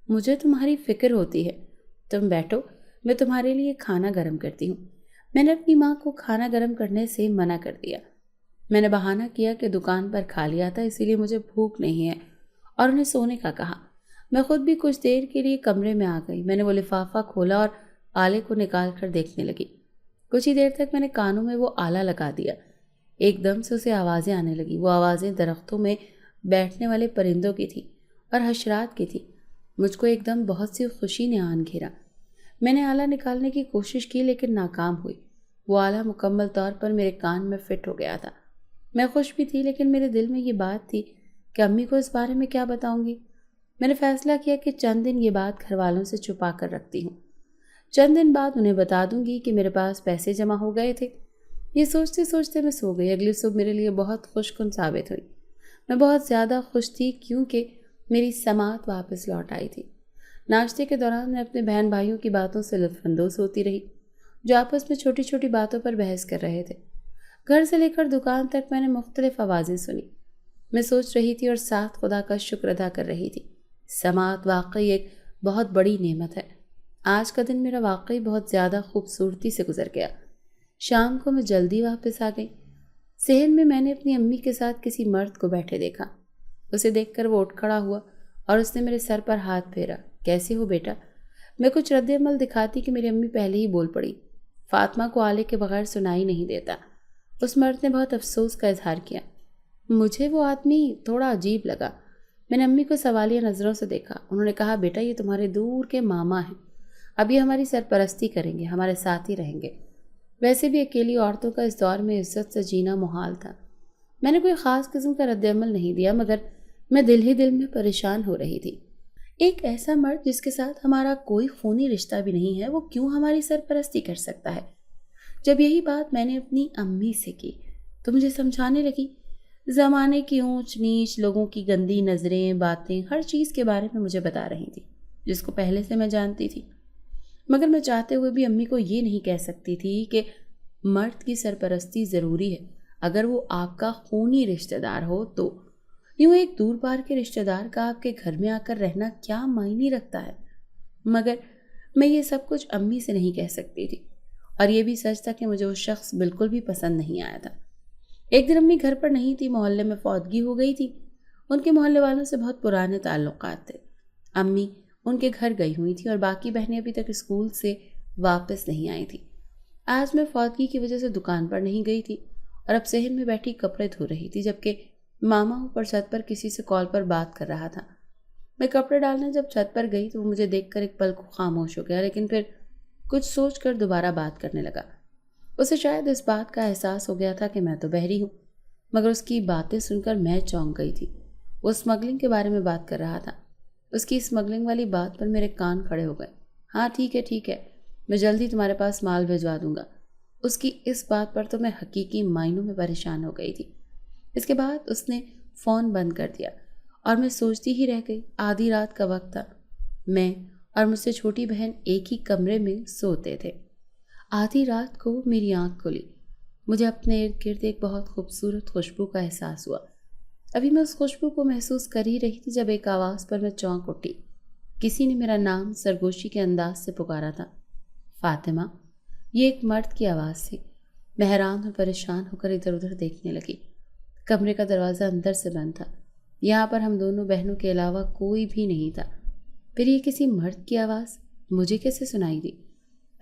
مجھے تمہاری فکر ہوتی ہے۔ تم بیٹھو، میں تمہارے لیے کھانا گرم کرتی ہوں۔ میں نے اپنی ماں کو کھانا گرم کرنے سے منع کر دیا۔ میں نے بہانہ کیا کہ دکان پر کھا لیا تھا، اسی لیے مجھے بھوک نہیں ہے، اور انہیں سونے کا کہا۔ میں خود بھی کچھ دیر کے لیے کمرے میں آ گئی۔ میں نے وہ لفافہ کھولا اور آلے کو نکال کر دیکھنے لگی۔ کچھ ہی دیر تک میں نے کانوں میں وہ آلہ لگا دیا۔ ایک دم سے اسے آوازیں آنے لگیں۔ وہ آوازیں درختوں میں بیٹھنے والے پرندوں کی تھیں اور حشرات کی تھیں۔ مجھ کو ایک دم بہت سی خوشی نے آن گھیرا۔ میں نے آلہ نکالنے کی کوشش کی لیکن ناکام ہوئی۔ وہ آلہ مکمل طور پر میرے کان میں فٹ ہو گیا تھا۔ میں خوش بھی تھی لیکن میرے دل میں یہ بات تھی کہ امی کو اس بارے میں کیا بتاؤں گی۔ میں نے فیصلہ کیا کہ چند دن یہ بات گھر والوں سے چھپا کر رکھتی ہوں۔ چند دن بعد انہیں بتا دوں گی کہ میرے پاس پیسے جمع ہو گئے تھے۔ یہ سوچتے سوچتے میں سو گئی۔ اگلی صبح میرے لیے بہت خوش کن ثابت ہوئی۔ میں بہت زیادہ خوش تھی کیونکہ میری سماعت واپس لوٹ آئی تھی۔ ناشتے کے دوران میں اپنے بہن بھائیوں کی باتوں سے لطف اندوز ہوتی رہی جو آپس میں چھوٹی چھوٹی باتوں پر بحث کر رہے تھے۔ گھر سے لے کر دکان تک میں نے مختلف آوازیں سنی۔ میں سوچ رہی تھی اور ساتھ خدا کا شکر ادا کر رہی تھی۔ سماعت واقعی ایک بہت بڑی نعمت ہے۔ آج کا دن میرا واقعی بہت زیادہ خوبصورتی سے گزر گیا۔ شام کو میں جلدی واپس آ گئی۔ صحن میں نے اپنی امی کے ساتھ کسی مرد کو بیٹھے دیکھا۔ اسے دیکھ کر وہ اٹھ کھڑا ہوا اور اس نے میرے سر پر ہاتھ پھیرا۔ کیسے ہو بیٹا؟ میں کچھ رد عمل دکھاتی کہ میری امی پہلے ہی بول پڑی، فاطمہ کو آلے کے بغیر سنائی نہیں دیتا۔ اس مرد نے بہت افسوس کا اظہار کیا۔ مجھے وہ آدمی تھوڑا عجیب لگا۔ میں نے امی کو سوالیہ نظروں سے دیکھا۔ انہوں نے کہا، بیٹا یہ تمہارے دور کے ماما ہیں، اب یہ ہماری سرپرستی کریں گے، ہمارے ساتھ ہی رہیں گے۔ ویسے بھی اکیلی عورتوں کا اس دور میں عزت سے جینا محال تھا۔ میں نے کوئی خاص قسم کا رد عمل نہیں دیا مگر میں دل ہی دل میں پریشان ہو رہی تھی۔ ایک ایسا مرد جس کے ساتھ ہمارا کوئی خونی رشتہ بھی نہیں ہے وہ کیوں ہماری سرپرستی کر سکتا ہے؟ جب یہی بات میں نے اپنی امی سے کی تو مجھے سمجھانے لگی۔ زمانے کی اونچ نیچ، لوگوں کی گندی نظریں، باتیں، ہر چیز کے بارے میں مجھے بتا رہی تھی جس کو پہلے سے میں جانتی تھی، مگر میں چاہتے ہوئے بھی امی کو یہ نہیں کہہ سکتی تھی کہ مرد کی سرپرستی ضروری ہے اگر وہ آپ کا خونی رشتہ دار ہو تو۔ یوں ایک دور پار کے رشتہ دار کا آپ کے گھر میں آ کر رہنا کیا معنی رکھتا ہے؟ مگر میں یہ سب کچھ امی سے نہیں کہہ سکتی تھی، اور یہ بھی سچ تھا کہ مجھے وہ شخص بالکل بھی پسند نہیں آیا تھا۔ ایک دن امی گھر پر نہیں تھی، محلے میں فوتگی ہو گئی تھی۔ ان کے محلے والوں سے بہت پرانے تعلقات تھے۔ امی ان کے گھر گئی ہوئی تھی اور باقی بہنیں ابھی تک اسکول سے واپس نہیں آئی تھیں۔ آج میں فوتگی کی وجہ سے دکان پر نہیں گئی تھی اور اب صحن میں بیٹھی کپڑے دھو رہی تھی، جبکہ ماما اوپر چھت پر کسی سے کال پر بات کر رہا تھا۔ میں کپڑے ڈالنے جب چھت پر گئی تو وہ مجھے دیکھ کر ایک پل کو خاموش ہو گیا، لیکن پھر کچھ سوچ کر دوبارہ بات کرنے لگا۔ اسے شاید اس بات کا احساس ہو گیا تھا کہ میں تو بحری ہوں، مگر اس کی باتیں سن کر میں چونک گئی تھی۔ وہ اسمگلنگ کے بارے میں بات کر رہا تھا۔ اس کی اسمگلنگ والی بات پر میرے کان کھڑے ہو گئے۔ ہاں ٹھیک ہے، میں جلدی تمہارے پاس مال بھیجوا دوں گا۔ اس کی اس بات پر تو میں حقیقی معنوں میں پریشان ہو گئی تھی۔ اس کے بعد اس نے فون بند کر دیا اور میں سوچتی ہی رہ گئی۔ آدھی رات کا وقت تھا، میں اور مجھ سے چھوٹی بہن ایک ہی کمرے میں سوتے تھے۔ آدھی رات کو میری آنکھ کھلی، مجھے اپنے ارد گرد ایک بہت خوبصورت خوشبو کا احساس ہوا۔ ابھی میں اس خوشبو کو محسوس کر ہی رہی تھی جب ایک آواز پر میں چونک اٹھی۔ کسی نے میرا نام سرگوشی کے انداز سے پکارا تھا، فاطمہ۔ یہ ایک مرد کی آواز تھی۔ میں حیران اور پریشان ہو کر ادھر ادھر دیکھنے لگی۔ کمرے کا دروازہ اندر سے بند تھا، یہاں پر ہم دونوں بہنوں کے علاوہ کوئی بھی نہیں تھا۔ پھر یہ کسی مرد کی آواز مجھے کیسے سنائی دی؟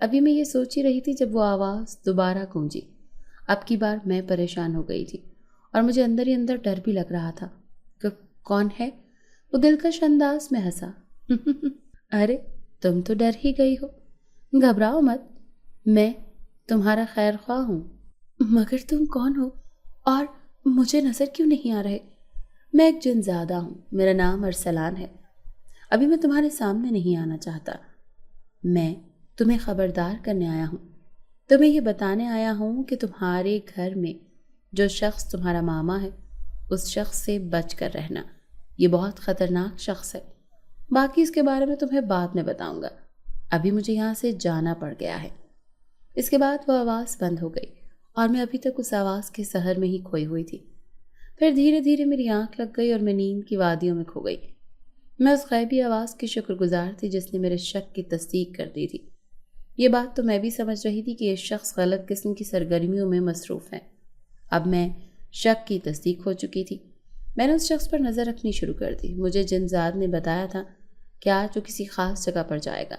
ابھی میں یہ سوچ ہی رہی تھی جب وہ آواز دوبارہ گونجی۔ اب کی بار میں پریشان ہو گئی تھی اور مجھے اندر ہی اندر ڈر بھی لگ رہا تھا۔ کون ہے؟ وہ دلکش انداز میں ہنسا۔ ارے تم تو ڈر ہی گئی ہو، گھبراؤ مت، میں تمہارا خیر خواہ ہوں۔ مگر تم کون ہو اور مجھے نظر کیوں نہیں آ رہے؟ میں ایک جن زادہ ہوں، میرا نام ارسلان ہے۔ ابھی میں تمہارے سامنے نہیں آنا چاہتا، میں تمہیں خبردار کرنے آیا ہوں، تمہیں یہ بتانے آیا ہوں کہ تمہارے گھر میں جو شخص تمہارا ماما ہے اس شخص سے بچ کر رہنا، یہ بہت خطرناک شخص ہے۔ باقی اس کے بارے میں تمہیں بعد میں بتاؤں گا، ابھی مجھے یہاں سے جانا پڑ گیا ہے۔ اس کے بعد وہ آواز بند ہو گئی اور میں ابھی تک اس آواز کے سحر میں ہی کھوئی ہوئی تھی۔ پھر دھیرے دھیرے میری آنکھ لگ گئی اور میں نیند کی وادیوں میں کھو گئی۔ میں اس غیبی آواز کی شکر گزار تھی جس نے میرے شک کی تصدیق کر دی تھی۔ یہ بات تو میں بھی سمجھ رہی تھی کہ یہ شخص غلط قسم کی سرگرمیوں میں مصروف ہے۔ اب میں شک کی تصدیق ہو چکی تھی۔ میں نے اس شخص پر نظر رکھنی شروع کر دی۔ مجھے جنزاد نے بتایا تھا کہ آج وہ کسی خاص جگہ پر جائے گا،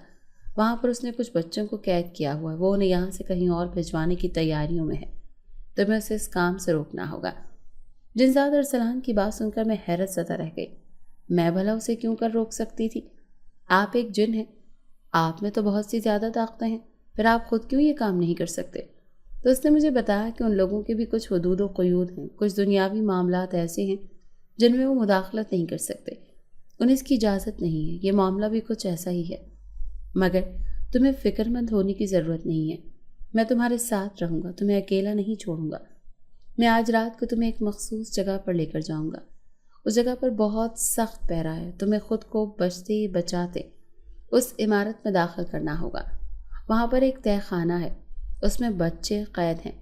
وہاں پر اس نے کچھ بچوں کو قید کیا ہوا ہے، وہ انہیں یہاں سے کہیں اور بھجوانے کی تیاریوں میں ہے، تو میں اسے اس کام سے روکنا ہوگا۔ جنزاد ارسلان کی بات سن کر میں حیرت زدہ رہ گئی۔ میں بھلا اسے کیوں کر روک سکتی تھی؟ آپ ایک جن ہیں، آپ میں تو بہت سی زیادہ طاقتیں ہیں، پھر آپ خود کیوں یہ کام نہیں کر سکتے؟ تو اس نے مجھے بتایا کہ ان لوگوں کے بھی کچھ حدود و قیود ہیں، کچھ دنیاوی معاملات ایسے ہیں جن میں وہ مداخلت نہیں کر سکتے، انہیں اس کی اجازت نہیں ہے۔ یہ معاملہ بھی کچھ ایسا ہی ہے، مگر تمہیں فکر مند ہونے کی ضرورت نہیں ہے، میں تمہارے ساتھ رہوں گا، تمہیں اکیلا نہیں چھوڑوں گا۔ میں آج رات کو تمہیں ایک مخصوص جگہ پر لے کر جاؤں گا، اس جگہ پر بہت سخت پہرا ہے، تمہیں خود کو بچتے بچاتے اس عمارت میں داخل کرنا ہوگا۔ وہاں پر ایک تہہ خانہ ہے، اس میں بچے قید ہیں،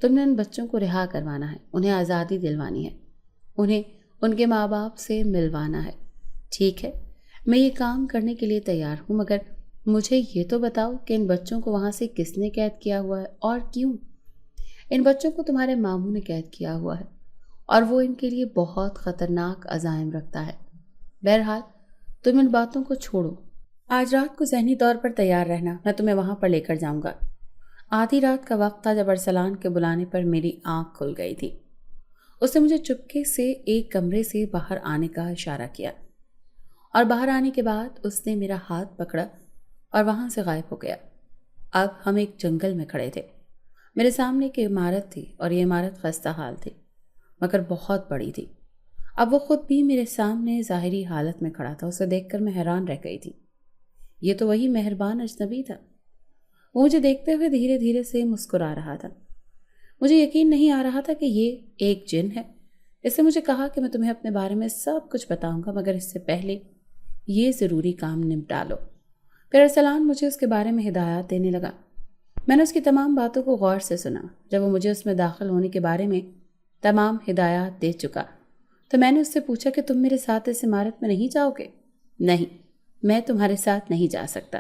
تم نے ان بچوں کو رہا کروانا ہے، انہیں آزادی دلوانی ہے، انہیں ان کے ماں باپ سے ملوانا ہے۔ ٹھیک ہے، میں یہ کام کرنے کے لیے تیار ہوں، مگر مجھے یہ تو بتاؤ کہ ان بچوں کو وہاں سے کس نے قید کیا ہوا ہے اور کیوں؟ ان بچوں کو تمہارے ماموں نے قید کیا ہوا ہے اور وہ ان کے لیے بہت خطرناک عزائم رکھتا ہے۔ بہرحال تم ان باتوں کو چھوڑو، آج رات کو ذہنی طور پر تیار رہنا، میں تمہیں وہاں پر لے کر جاؤں گا۔ آدھی رات کا وقت تھا جب ارسلان کے بلانے پر میری آنکھ کھل گئی تھی۔ اس نے مجھے چپکے سے ایک کمرے سے باہر آنے کا اشارہ کیا اور باہر آنے کے بعد اس نے میرا ہاتھ پکڑا اور وہاں سے غائب ہو گیا۔ اب ہم ایک جنگل میں کھڑے تھے، میرے سامنے ایک عمارت تھی اور یہ عمارت خستہ حال تھی مگر بہت بڑی تھی۔ اب وہ خود بھی میرے سامنے ظاہری حالت میں کھڑا تھا، اسے دیکھ کر میں حیران رہ گئی تھی۔ یہ تو وہی مہربان اجنبی تھا۔ وہ مجھے دیکھتے ہوئے دھیرے دھیرے سے مسکرا رہا تھا۔ مجھے یقین نہیں آ رہا تھا کہ یہ ایک جن ہے۔ اس نے مجھے کہا کہ میں تمہیں اپنے بارے میں سب کچھ بتاؤں گا، مگر اس سے پہلے یہ ضروری کام نمٹا لو۔ پھر ارسلان مجھے اس کے بارے میں ہدایات دینے لگا۔ میں نے اس کی تمام باتوں کو غور سے سنا۔ جب وہ مجھے اس میں داخل ہونے کے بارے میں تمام ہدایات دے چکا تو میں نے اس سے پوچھا کہ تم میرے ساتھ اس عمارت میں نہیں جاؤ گے؟ نہیں، میں تمہارے ساتھ نہیں جا سکتا۔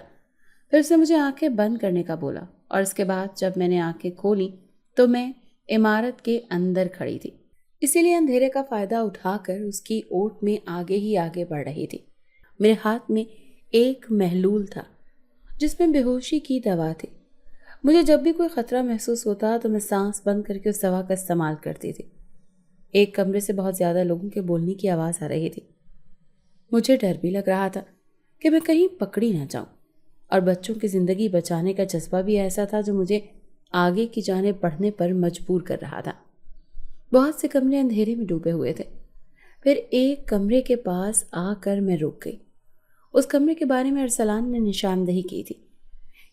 پھر اس نے مجھے آنکھیں بند کرنے کا بولا اور اس کے بعد جب میں نے آنکھیں کھولیں تو میں عمارت کے اندر کھڑی تھی، اسی لیے اندھیرے کا فائدہ اٹھا کر اس کی اوٹ میں آگے ہی آگے بڑھ رہی تھی۔ میرے ہاتھ میں ایک محلول تھا جس میں بے ہوشی کی دوا تھی۔ مجھے جب بھی کوئی خطرہ محسوس ہوتا تو میں سانس بند کر کے اس دوا کا استعمال کرتی تھی۔ ایک کمرے سے بہت زیادہ لوگوں کے بولنے کی آواز آ رہی تھی۔ مجھے ڈر بھی لگ رہا تھا کہ میں کہیں پکڑی نہ جاؤں، اور بچوں کی زندگی بچانے کا جذبہ بھی ایسا تھا جو مجھے آگے کی جانب بڑھنے پر مجبور کر رہا تھا۔ بہت سے کمرے اندھیرے میں ڈوبے ہوئے تھے۔ پھر ایک کمرے کے پاس آ کر میں رک گئی۔ اس کمرے کے بارے میں ارسلان نے نشاندہی کی تھی۔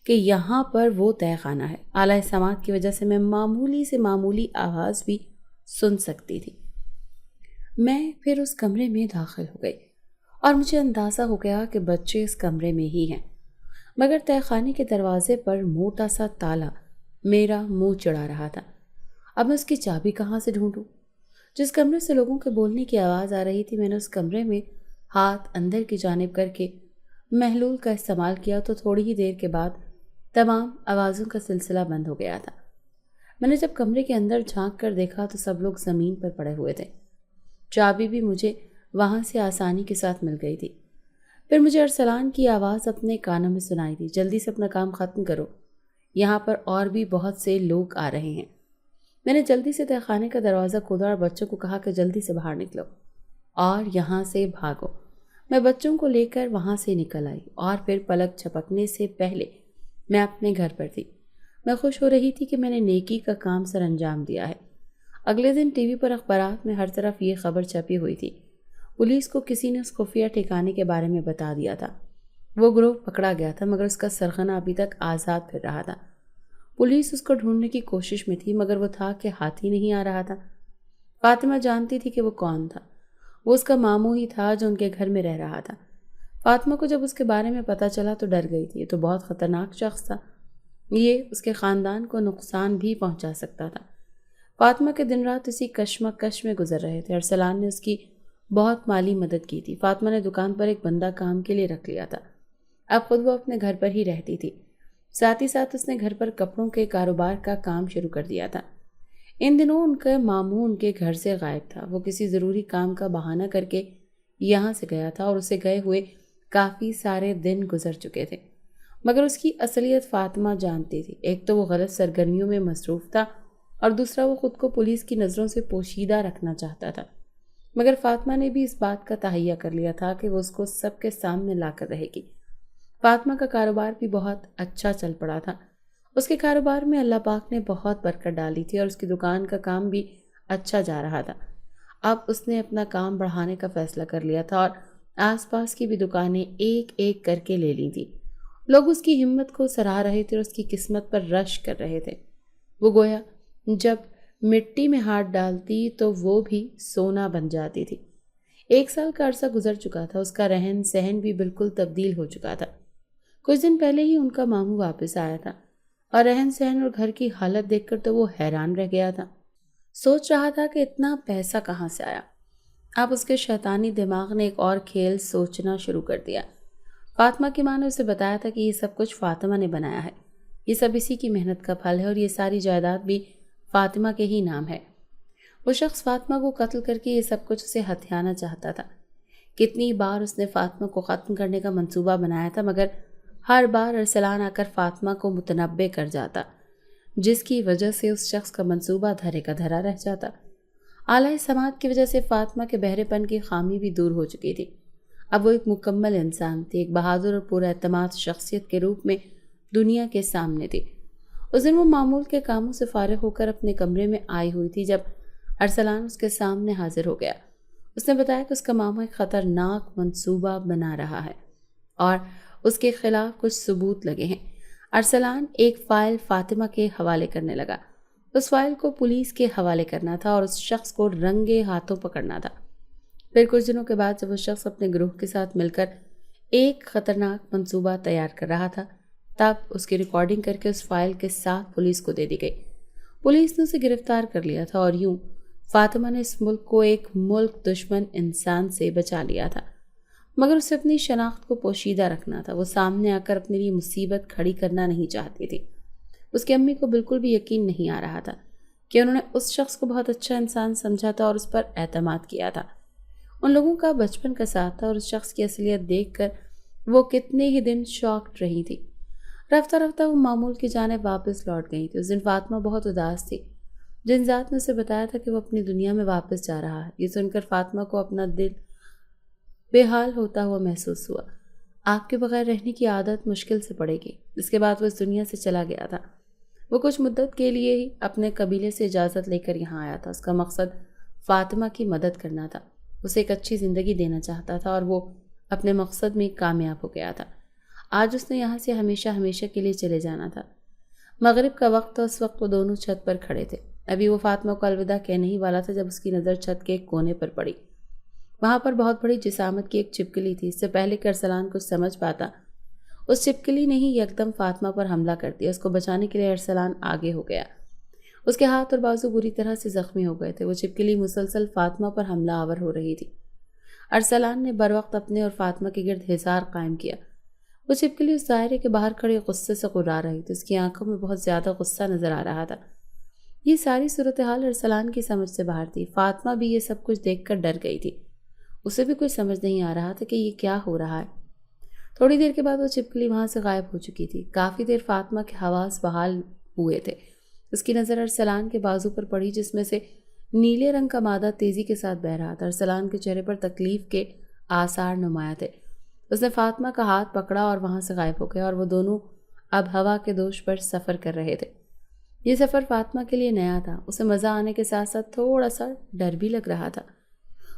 کہ یہاں پر وہ تہہ خانہ ہے۔ اعلیٰ سماعت کی وجہ سے میں معمولی سے معمولی آواز بھی سن سکتی تھی۔ میں پھر اس کمرے میں داخل ہو گئی اور مجھے اندازہ ہو گیا کہ بچے اس کمرے میں ہی ہیں، مگر تہہ خانے کے دروازے پر موٹا سا تالا میرا منہ چڑھا رہا تھا۔ اب میں اس کی چابی کہاں سے ڈھونڈوں؟ جس کمرے سے لوگوں کے بولنے کی آواز آ رہی تھی، میں نے اس کمرے میں ہاتھ اندر کی جانب کر کے محلول کا استعمال کیا تو تھوڑی ہی دیر کے بعد تمام آوازوں کا سلسلہ بند ہو گیا تھا۔ میں نے جب کمرے کے اندر جھانک کر دیکھا تو سب لوگ زمین پر پڑے ہوئے تھے۔ چابی بھی مجھے وہاں سے آسانی کے ساتھ مل گئی تھی۔ پھر مجھے ارسلان کی آواز اپنے کانوں میں سنائی دی، جلدی سے اپنا کام ختم کرو، یہاں پر اور بھی بہت سے لوگ آ رہے ہیں۔ میں نے جلدی سے تہہ خانے کا دروازہ کھولا اور بچوں کو کہا کہ جلدی سے باہر نکلو اور یہاں سے بھاگو۔ میں بچوں کو لے کر وہاں سے نکل آئی اور پھر پلک جھپکنے سے پہلے میں اپنے گھر پر تھی۔ میں خوش ہو رہی تھی کہ میں نے نیکی کا کام سر انجام دیا ہے۔ اگلے دن ٹی وی پر اخبارات میں ہر طرف یہ خبر چھپی ہوئی تھی، پولیس کو کسی نے اس خفیہ ٹھکانے کے بارے میں بتا دیا تھا۔ وہ گروہ پکڑا گیا تھا مگر اس کا سرغنہ ابھی تک آزاد پھر رہا تھا۔ پولیس اس کو ڈھونڈنے کی کوشش میں تھی مگر وہ تھا کہ ہاتھ ہی نہیں آ رہا تھا۔ فاطمہ جانتی تھی کہ وہ کون تھا، وہ اس کا ماموں ہی تھا جو ان کے گھر میں رہ رہا تھا۔ فاطمہ کو جب اس کے بارے میں پتہ چلا تو ڈر گئی تھی، یہ تو بہت خطرناک شخص تھا، یہ اس کے خاندان کو نقصان بھی پہنچا سکتا تھا۔ فاطمہ کے دن رات اسی کشمکش میں گزر رہے تھے۔ ارسلان نے اس کی بہت مالی مدد کی تھی۔ فاطمہ نے دکان پر ایک بندہ کام کے لیے رکھ لیا تھا، اب خود وہ اپنے گھر پر ہی رہتی تھی، ساتھ ہی ساتھ اس نے گھر پر کپڑوں کے کاروبار کا کام شروع کر دیا تھا۔ ان دنوں ان کا ماموں ان کے گھر سے غائب تھا، وہ کسی ضروری کام کا بہانہ کر کے یہاں سے گیا تھا اور اسے گئے ہوئے کافی سارے دن گزر چکے تھے، مگر اس کی اصلیت فاطمہ جانتی تھی۔ ایک تو وہ غلط سرگرمیوں میں مصروف تھا اور دوسرا وہ خود کو پولیس کی نظروں سے پوشیدہ رکھنا چاہتا تھا، مگر فاطمہ نے بھی اس بات کا تہیہ کر لیا تھا کہ وہ اس کو سب کے سامنے لا کر رہے گی۔ فاطمہ کا کاروبار بھی بہت اچھا چل پڑا تھا، اس کے کاروبار میں اللہ پاک نے بہت برکت ڈالی تھی اور اس کی دکان کا کام بھی اچھا جا رہا تھا۔ اب اس نے اپنا کام بڑھانے کا فیصلہ کر لیا تھا اور آس پاس کی بھی دکانیں ایک ایک کر کے لے لی تھی۔ لوگ اس کی ہمت کو سراہ رہے تھے اور اس کی قسمت پر رش کر رہے تھے۔ وہ گویا جب مٹی میں ہاتھ ڈالتی تو وہ بھی سونا بن جاتی تھی۔ 1 سال کا عرصہ گزر چکا تھا، اس کا رہن سہن بھی بالکل تبدیل ہو چکا تھا۔ کچھ دن پہلے ہی ان کا ماموں واپس آیا تھا اور رہن سہن اور گھر کی حالت دیکھ کر تو وہ حیران رہ گیا تھا، سوچ رہا تھا کہ اتنا پیسہ کہاں سے آیا۔ اب اس کے شیطانی دماغ نے ایک اور کھیل سوچنا شروع کر دیا۔ فاطمہ کی ماں نے اسے بتایا تھا کہ یہ سب کچھ فاطمہ نے بنایا ہے، یہ سب اسی کی محنت کا پھل ہے اور یہ ساری جائیداد بھی فاطمہ کے ہی نام ہے۔ وہ شخص فاطمہ کو قتل کر کے یہ سب کچھ اسے ہتھیانا چاہتا تھا۔ کتنی بار اس نے فاطمہ کو ختم کرنے کا منصوبہ بنایا تھا مگر ہر بار ارسلان آ کر فاطمہ کو متنبع کر جاتا، جس کی وجہ سے اس شخص کا منصوبہ دھرے کا دھرا رہ جاتا۔ اعلیٰ سماعت کی وجہ سے فاطمہ کے بہرے پن کی خامی بھی دور ہو چکی تھی۔ اب وہ ایک مکمل انسان تھی، ایک بہادر اور پورا اعتماد شخصیت کے روپ میں دنیا کے سامنے تھی۔ اس دن وہ معمول کے کاموں سے فارغ ہو کر اپنے کمرے میں آئی ہوئی تھی جب ارسلان اس کے سامنے حاضر ہو گیا۔ اس نے بتایا کہ اس کا ماما ایک خطرناک منصوبہ بنا رہا ہے اور اس کے خلاف کچھ ثبوت لگے ہیں۔ ارسلان ایک فائل فاطمہ کے حوالے کرنے لگا۔ اس فائل کو پولیس کے حوالے کرنا تھا اور اس شخص کو رنگے ہاتھوں پکڑنا تھا۔ پھر کچھ دنوں کے بعد جب وہ شخص اپنے گروہ کے ساتھ مل کر ایک خطرناک منصوبہ تیار کر رہا تھا تب اس کی ریکارڈنگ کر کے اس فائل کے ساتھ پولیس کو دے دی گئی۔ پولیس نے اسے گرفتار کر لیا تھا اور یوں فاطمہ نے اس ملک کو ایک ملک دشمن انسان سے بچا لیا تھا، مگر اسے اپنی شناخت کو پوشیدہ رکھنا تھا۔ وہ سامنے آ کر اپنے لیے مصیبت کھڑی کرنا نہیں چاہتی تھی۔ اس کی امی کو بالکل بھی یقین نہیں آ رہا تھا کہ انہوں نے اس شخص کو بہت اچھا انسان سمجھا تھا اور اس پر اعتماد کیا تھا۔ ان لوگوں کا بچپن کا ساتھ تھا اور اس شخص کی اصلیت دیکھ کر وہ کتنے ہی دن شاکڈ رہی تھی۔ رفتہ رفتہ وہ معمول کی جانب واپس لوٹ گئی تھی۔ اس دن فاطمہ بہت اداس تھی۔ جن ذات نے اسے بتایا تھا کہ وہ اپنی دنیا میں واپس جا رہا ہے، یہ سن کر فاطمہ کو اپنا دل بے حال ہوتا ہوا محسوس ہوا۔ آپ کے بغیر رہنے کی عادت مشکل سے پڑے گی۔ اس کے بعد وہ اس دنیا سے چلا گیا تھا۔ وہ کچھ مدت کے لیے ہی اپنے قبیلے سے اجازت لے کر یہاں آیا تھا۔ اس کا مقصد فاطمہ کی مدد کرنا تھا، اسے ایک اچھی زندگی دینا چاہتا تھا اور وہ اپنے مقصد میں کامیاب ہو گیا تھا۔ آج اس نے یہاں سے ہمیشہ ہمیشہ کے لیے چلے جانا تھا۔ مغرب کا وقت تھا، اس وقت وہ دونوں چھت پر کھڑے تھے۔ ابھی وہ فاطمہ کو الوداع کہنے ہی والا تھا جب اس کی نظر چھت کے ایک کونے پر پڑی۔ وہاں پر بہت بڑی جسامت کی ایک چھپکلی تھی۔ اس سے پہلے کہ ارسلان کچھ سمجھ پاتا، اس چھپکلی نے ہی یکدم فاطمہ پر حملہ کر دیا۔ اس کو بچانے کے لیے ارسلان آگے ہو گیا۔ اس کے ہاتھ اور بازو بری طرح سے زخمی ہو گئے تھے۔ وہ چھپکلی مسلسل فاطمہ پر حملہ آور ہو رہی تھی۔ ارسلان نے بروقت اپنے اور فاطمہ کے گرد حصار قائم کیا۔ وہ چھپکلی اس دائرے کے باہر کھڑے غصے سے غرا رہی تھی۔ اس کی آنکھوں میں بہت زیادہ غصہ نظر آ رہا تھا۔ یہ ساری صورتحال ارسلان کی سمجھ سے باہر تھی۔ فاطمہ بھی یہ سب کچھ دیکھ کر ڈر گئی تھی۔ اسے بھی کوئی سمجھ نہیں آ رہا تھا کہ یہ کیا ہو رہا ہے۔ تھوڑی دیر کے بعد وہ چھپکلی وہاں سے غائب ہو چکی تھی۔ کافی دیر فاطمہ کے حواس بحال ہوئے تھے۔ اس کی نظر ارسلان کے بازو پر پڑی، جس میں سے نیلے رنگ کا مادہ تیزی کے ساتھ بہہ رہا تھا۔ ارسلان کے چہرے پر تکلیف کے آثار نمایاں تھے۔ اس نے فاطمہ کا ہاتھ پکڑا اور وہاں سے غائب ہو گیا، اور وہ دونوں اب ہوا کے دوش پر سفر کر رہے تھے۔ یہ سفر فاطمہ کے لیے نیا تھا۔ اسے مزہ آنے کے ساتھ ساتھ تھوڑا سا ڈر بھی لگ رہا تھا۔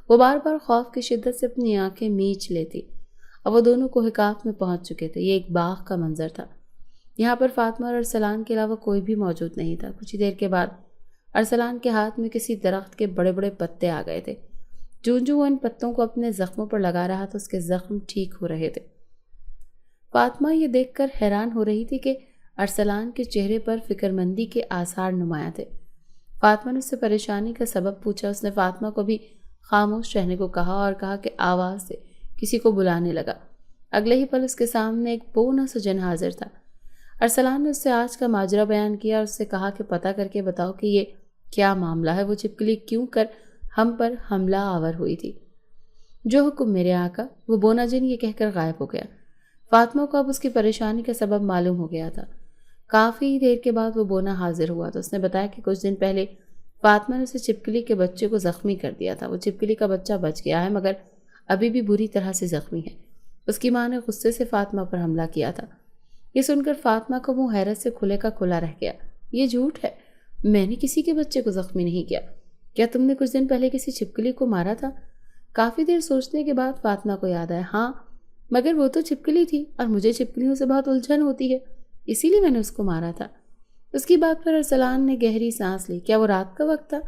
وہ بار بار خوف کی شدت سے اپنی آنکھیں میچ لیتی۔ اب وہ دونوں کوہکاف میں پہنچ چکے تھے۔ یہ ایک باغ کا منظر تھا۔ یہاں پر فاطمہ اور ارسلان کے علاوہ کوئی بھی موجود نہیں تھا۔ کچھ ہی دیر کے بعد ارسلان کے ہاتھ میں کسی درخت کے بڑے بڑے پتے آ گئے تھے۔ جو وہ ان پتوں کو اپنے زخموں پر لگا رہا تھا، اس کے زخم ٹھیک ہو رہے تھے۔ فاطمہ یہ دیکھ کر حیران ہو رہی تھی کہ ارسلان کے چہرے پر فکر مندی کے آثار نمایاں تھے۔ فاطمہ نے اس سے پریشانی کا سبب پوچھا۔ اس نے فاطمہ کو بھی خاموش رہنے کو کہا اور کہا کہ آواز سے کسی کو بلانے لگا۔ اگلے ہی پل اس کے سامنے ایک بونا سا جن حاضر تھا۔ ارسلان نے اس سے آج کا ماجرا بیان کیا اور اس سے کہا کہ پتہ کر کے بتاؤ کہ یہ کیا معاملہ ہے، وہ چھپکلی کیوں کر ہم پر حملہ آور ہوئی تھی۔ جو حکم میرے آقا، وہ بونا جن یہ کہہ کر غائب ہو گیا۔ فاطمہ کو اب اس کی پریشانی کا سبب معلوم ہو گیا تھا۔ کافی دیر کے بعد وہ بونا حاضر ہوا تو اس نے بتایا کہ کچھ دن پہلے فاطمہ نے اسے چھپکلی کے بچے کو زخمی کر دیا تھا۔ وہ چھپکلی کا بچہ بچ گیا ہے، مگر ابھی بھی بری طرح سے زخمی ہے۔ اس کی ماں نے غصے سے فاطمہ پر حملہ کیا تھا۔ یہ سن کر فاطمہ کو منہ حیرت سے کھلے کا کھلا رہ گیا۔ یہ جھوٹ ہے، میں نے کسی کے بچے کو زخمی نہیں کیا۔ کیا تم نے کچھ دن پہلے کسی چھپکلی کو مارا تھا؟ کافی دیر سوچنے کے بعد فاطمہ کو یاد آیا، ہاں، مگر وہ تو چھپکلی تھی اور مجھے چھپکلیوں سے بہت الجھن ہوتی ہے، اسی لیے میں نے اس کو مارا تھا۔ اس کی بات پر ارسلان نے گہری سانس لی۔ کیا وہ رات کا وقت تھا؟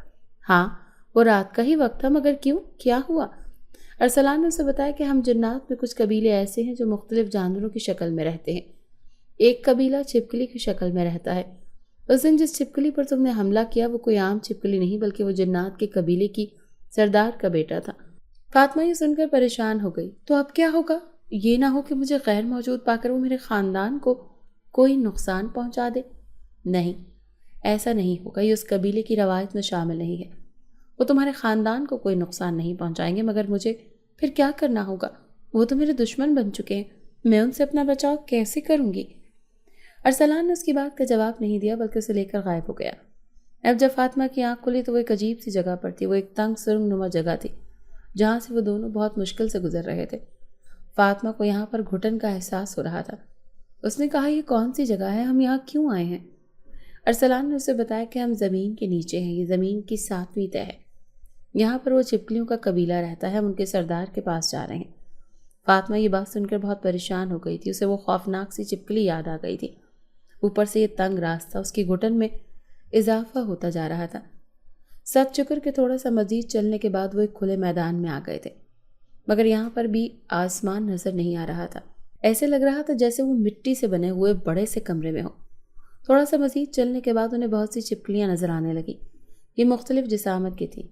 ہاں، وہ رات کا ہی وقت تھا، مگر کیوں؟ کیا ہوا؟ ارسلان نے اسے بتایا کہ ہم جنات میں کچھ قبیلے ایسے ہیں جو مختلف جانوروں کی شکل میں رہتے ہیں۔ ایک قبیلہ چھپکلی کی شکل میں رہتا ہے۔ اس دن جس چھپکلی پر تم نے حملہ کیا وہ کوئی عام چھپکلی نہیں بلکہ وہ جنات کے قبیلے کی سردار کا بیٹا تھا۔ فاطمہ یہ سن کر پریشان ہو گئی۔ تو اب کیا ہوگا؟ یہ نہ ہو کہ مجھے غیر موجود پا کر وہ میرے خاندان کو کوئی نقصان پہنچا دے۔ نہیں، ایسا نہیں ہوگا، یہ اس قبیلے کی روایت میں شامل نہیں ہے۔ وہ تمہارے خاندان کو کوئی نقصان نہیں پہنچائیں گے، مگر مجھے پھر کیا کرنا ہوگا؟ وہ تو میرے دشمن بن چکے ہیں، میں ان سے اپنا بچاؤ کیسے کروں گی؟ ارسلان نے اس کی بات کا جواب نہیں دیا بلکہ اسے لے کر غائب ہو گیا۔ اب جب فاطمہ کی آنکھ کھلی تو وہ ایک عجیب سی جگہ پر تھی۔ وہ ایک تنگ سرنگ نما جگہ تھی جہاں سے وہ دونوں بہت مشکل سے گزر رہے تھے۔ فاطمہ کو یہاں پر گھٹن کا احساس ہو رہا تھا۔ اس نے کہا، یہ کون سی جگہ ہے؟ ہم یہاں کیوں آئے ہیں؟ ارسلان نے اسے بتایا کہ ہم زمین کے نیچے ہیں، یہ زمین کی 7ویں تہ ہے۔ یہاں پر وہ چھپکلیوں کا قبیلہ رہتا ہے، ہم ان کے سردار کے پاس جا رہے ہیں۔ فاطمہ یہ بات سن کر بہت پریشان ہو گئی تھی۔ اسے وہ خوفناک سی چھپکلی یاد آ گئی تھی۔ اوپر سے یہ تنگ راستہ، اس کی گھٹن میں اضافہ ہوتا جا رہا تھا۔ سچ چکر کے تھوڑا سا مزید چلنے کے بعد وہ ایک کھلے میدان میں آ گئے تھے، مگر یہاں پر بھی آسمان نظر نہیں آ رہا تھا۔ ایسے لگ رہا تھا جیسے وہ مٹی سے بنے ہوئے بڑے سے کمرے میں ہو۔ تھوڑا سا مزید چلنے کے بعد انہیں بہت سی چھپکلیاں نظر آنے لگیں۔ یہ مختلف جسامت کی تھیں۔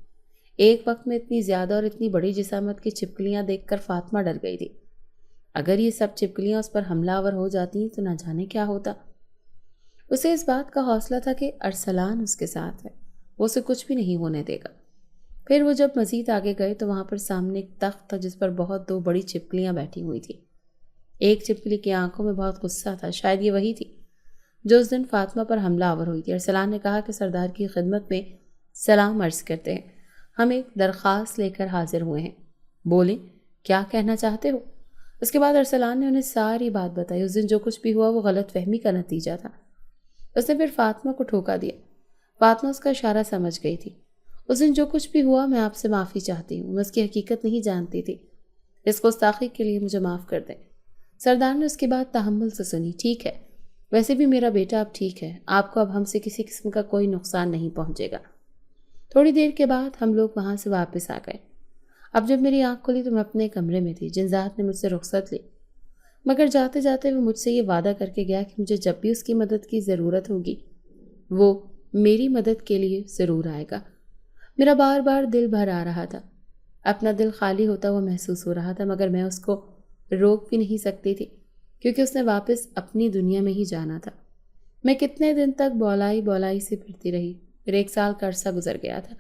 ایک وقت میں اتنی زیادہ اور اتنی بڑی جسامت کی چھپکلیاں دیکھ کر فاطمہ ڈر گئی تھی۔ اگر یہ سب چھپکلیاں اس پر حملہ آور ہو جاتی تو نہ جانے کیا ہوتا۔ اسے اس بات کا حوصلہ تھا کہ ارسلان اس کے ساتھ ہے، وہ اسے کچھ بھی نہیں ہونے دے گا۔ پھر وہ جب مزید آگے گئے تو وہاں پر سامنے ایک تخت تھا جس پر بہت 2 بڑی چھپکلیاں بیٹھی ہوئی تھیں۔ ایک چھپکلی کی آنکھوں میں بہت غصہ تھا، شاید یہ وہی تھی جو اس دن فاطمہ پر حملہ آور ہوئی تھی۔ ارسلان نے کہا کہ سردار کی خدمت میں سلام عرض کرتے ہیں، ہم ایک درخواست لے کر حاضر ہوئے ہیں، بولیں کیا کہنا چاہتے ہو؟ اس کے بعد ارسلان نے انہیں ساری بات بتائی۔ اس دن جو کچھ بھی ہوا وہ غلط فہمی کا نتیجہ تھا۔ اس نے پھر فاطمہ کو ٹھوکا دیا۔ فاطمہ اس کا اشارہ سمجھ گئی تھی۔ اس دن جو کچھ بھی ہوا میں آپ سے معافی چاہتی ہوں، میں اس کی حقیقت نہیں جانتی تھی، اس گستاخی کے لیے مجھے معاف کر دیں۔ سردار نے اس کی بات تحمل سے سنی. ٹھیک ہے، ویسے بھی میرا بیٹا اب ٹھیک ہے، آپ کو اب ہم سے کسی قسم کا کوئی نقصان نہیں پہنچے گا. تھوڑی دیر کے بعد ہم لوگ وہاں سے واپس آ گئے. اب جب میری آنکھ کھلی تو میں اپنے کمرے میں تھی. جنزات نے مجھ سے رخصت لی، مگر جاتے جاتے وہ مجھ سے یہ وعدہ کر کے گیا کہ مجھے جب بھی اس کی مدد کی ضرورت ہوگی وہ میری مدد کے لیے ضرور آئے گا. میرا بار بار دل بھر آ رہا تھا، اپنا دل خالی ہوتا ہوا محسوس ہو رہا تھا، مگر میں اس کو روک بھی نہیں سکتی تھی کیونکہ اس نے واپس اپنی دنیا میں ہی جانا تھا. میں کتنے دن تک بولائی بولائی سے پھرتی رہی. میرے 1 سال کا عرصہ گزر گیا تھا.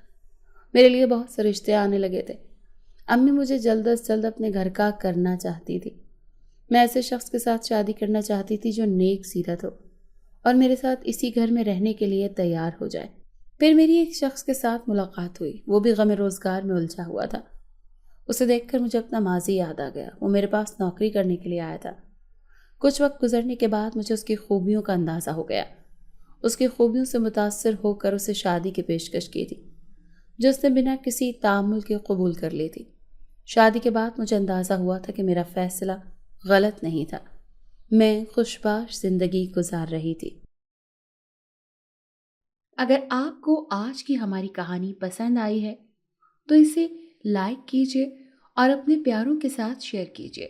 میرے لیے بہت سے رشتے آنے لگے تھے. امی مجھے جلد از جلد اپنے گھر کا کرنا چاہتی تھی. میں ایسے شخص کے ساتھ شادی کرنا چاہتی تھی جو نیک سیرت ہو اور میرے ساتھ اسی گھر میں رہنے کے لیے تیار ہو جائے. پھر میری ایک شخص کے ساتھ ملاقات ہوئی. وہ بھی غم روزگار میں الجھا ہوا تھا. اسے دیکھ کر مجھے اپنا ماضی یاد آ گیا. وہ میرے پاس نوکری کرنے کے لیے آیا تھا. کچھ وقت گزرنے کے بعد مجھے اس کی خوبیوں کا اندازہ ہو گیا. اس کی خوبیوں سے متاثر ہو کر اسے شادی کی پیشکش کی تھی جو اس نے بنا کسی تعامل کے قبول کر لی تھی. شادی کے بعد مجھے اندازہ ہوا تھا کہ میرا فیصلہ غلط نہیں تھا. میں خوشباش زندگی گزار رہی تھی. اگر آپ کو آج کی ہماری کہانی پسند آئی ہے تو اسے لائک کیجیے اور اپنے پیاروں کے ساتھ شیئر کیجیے.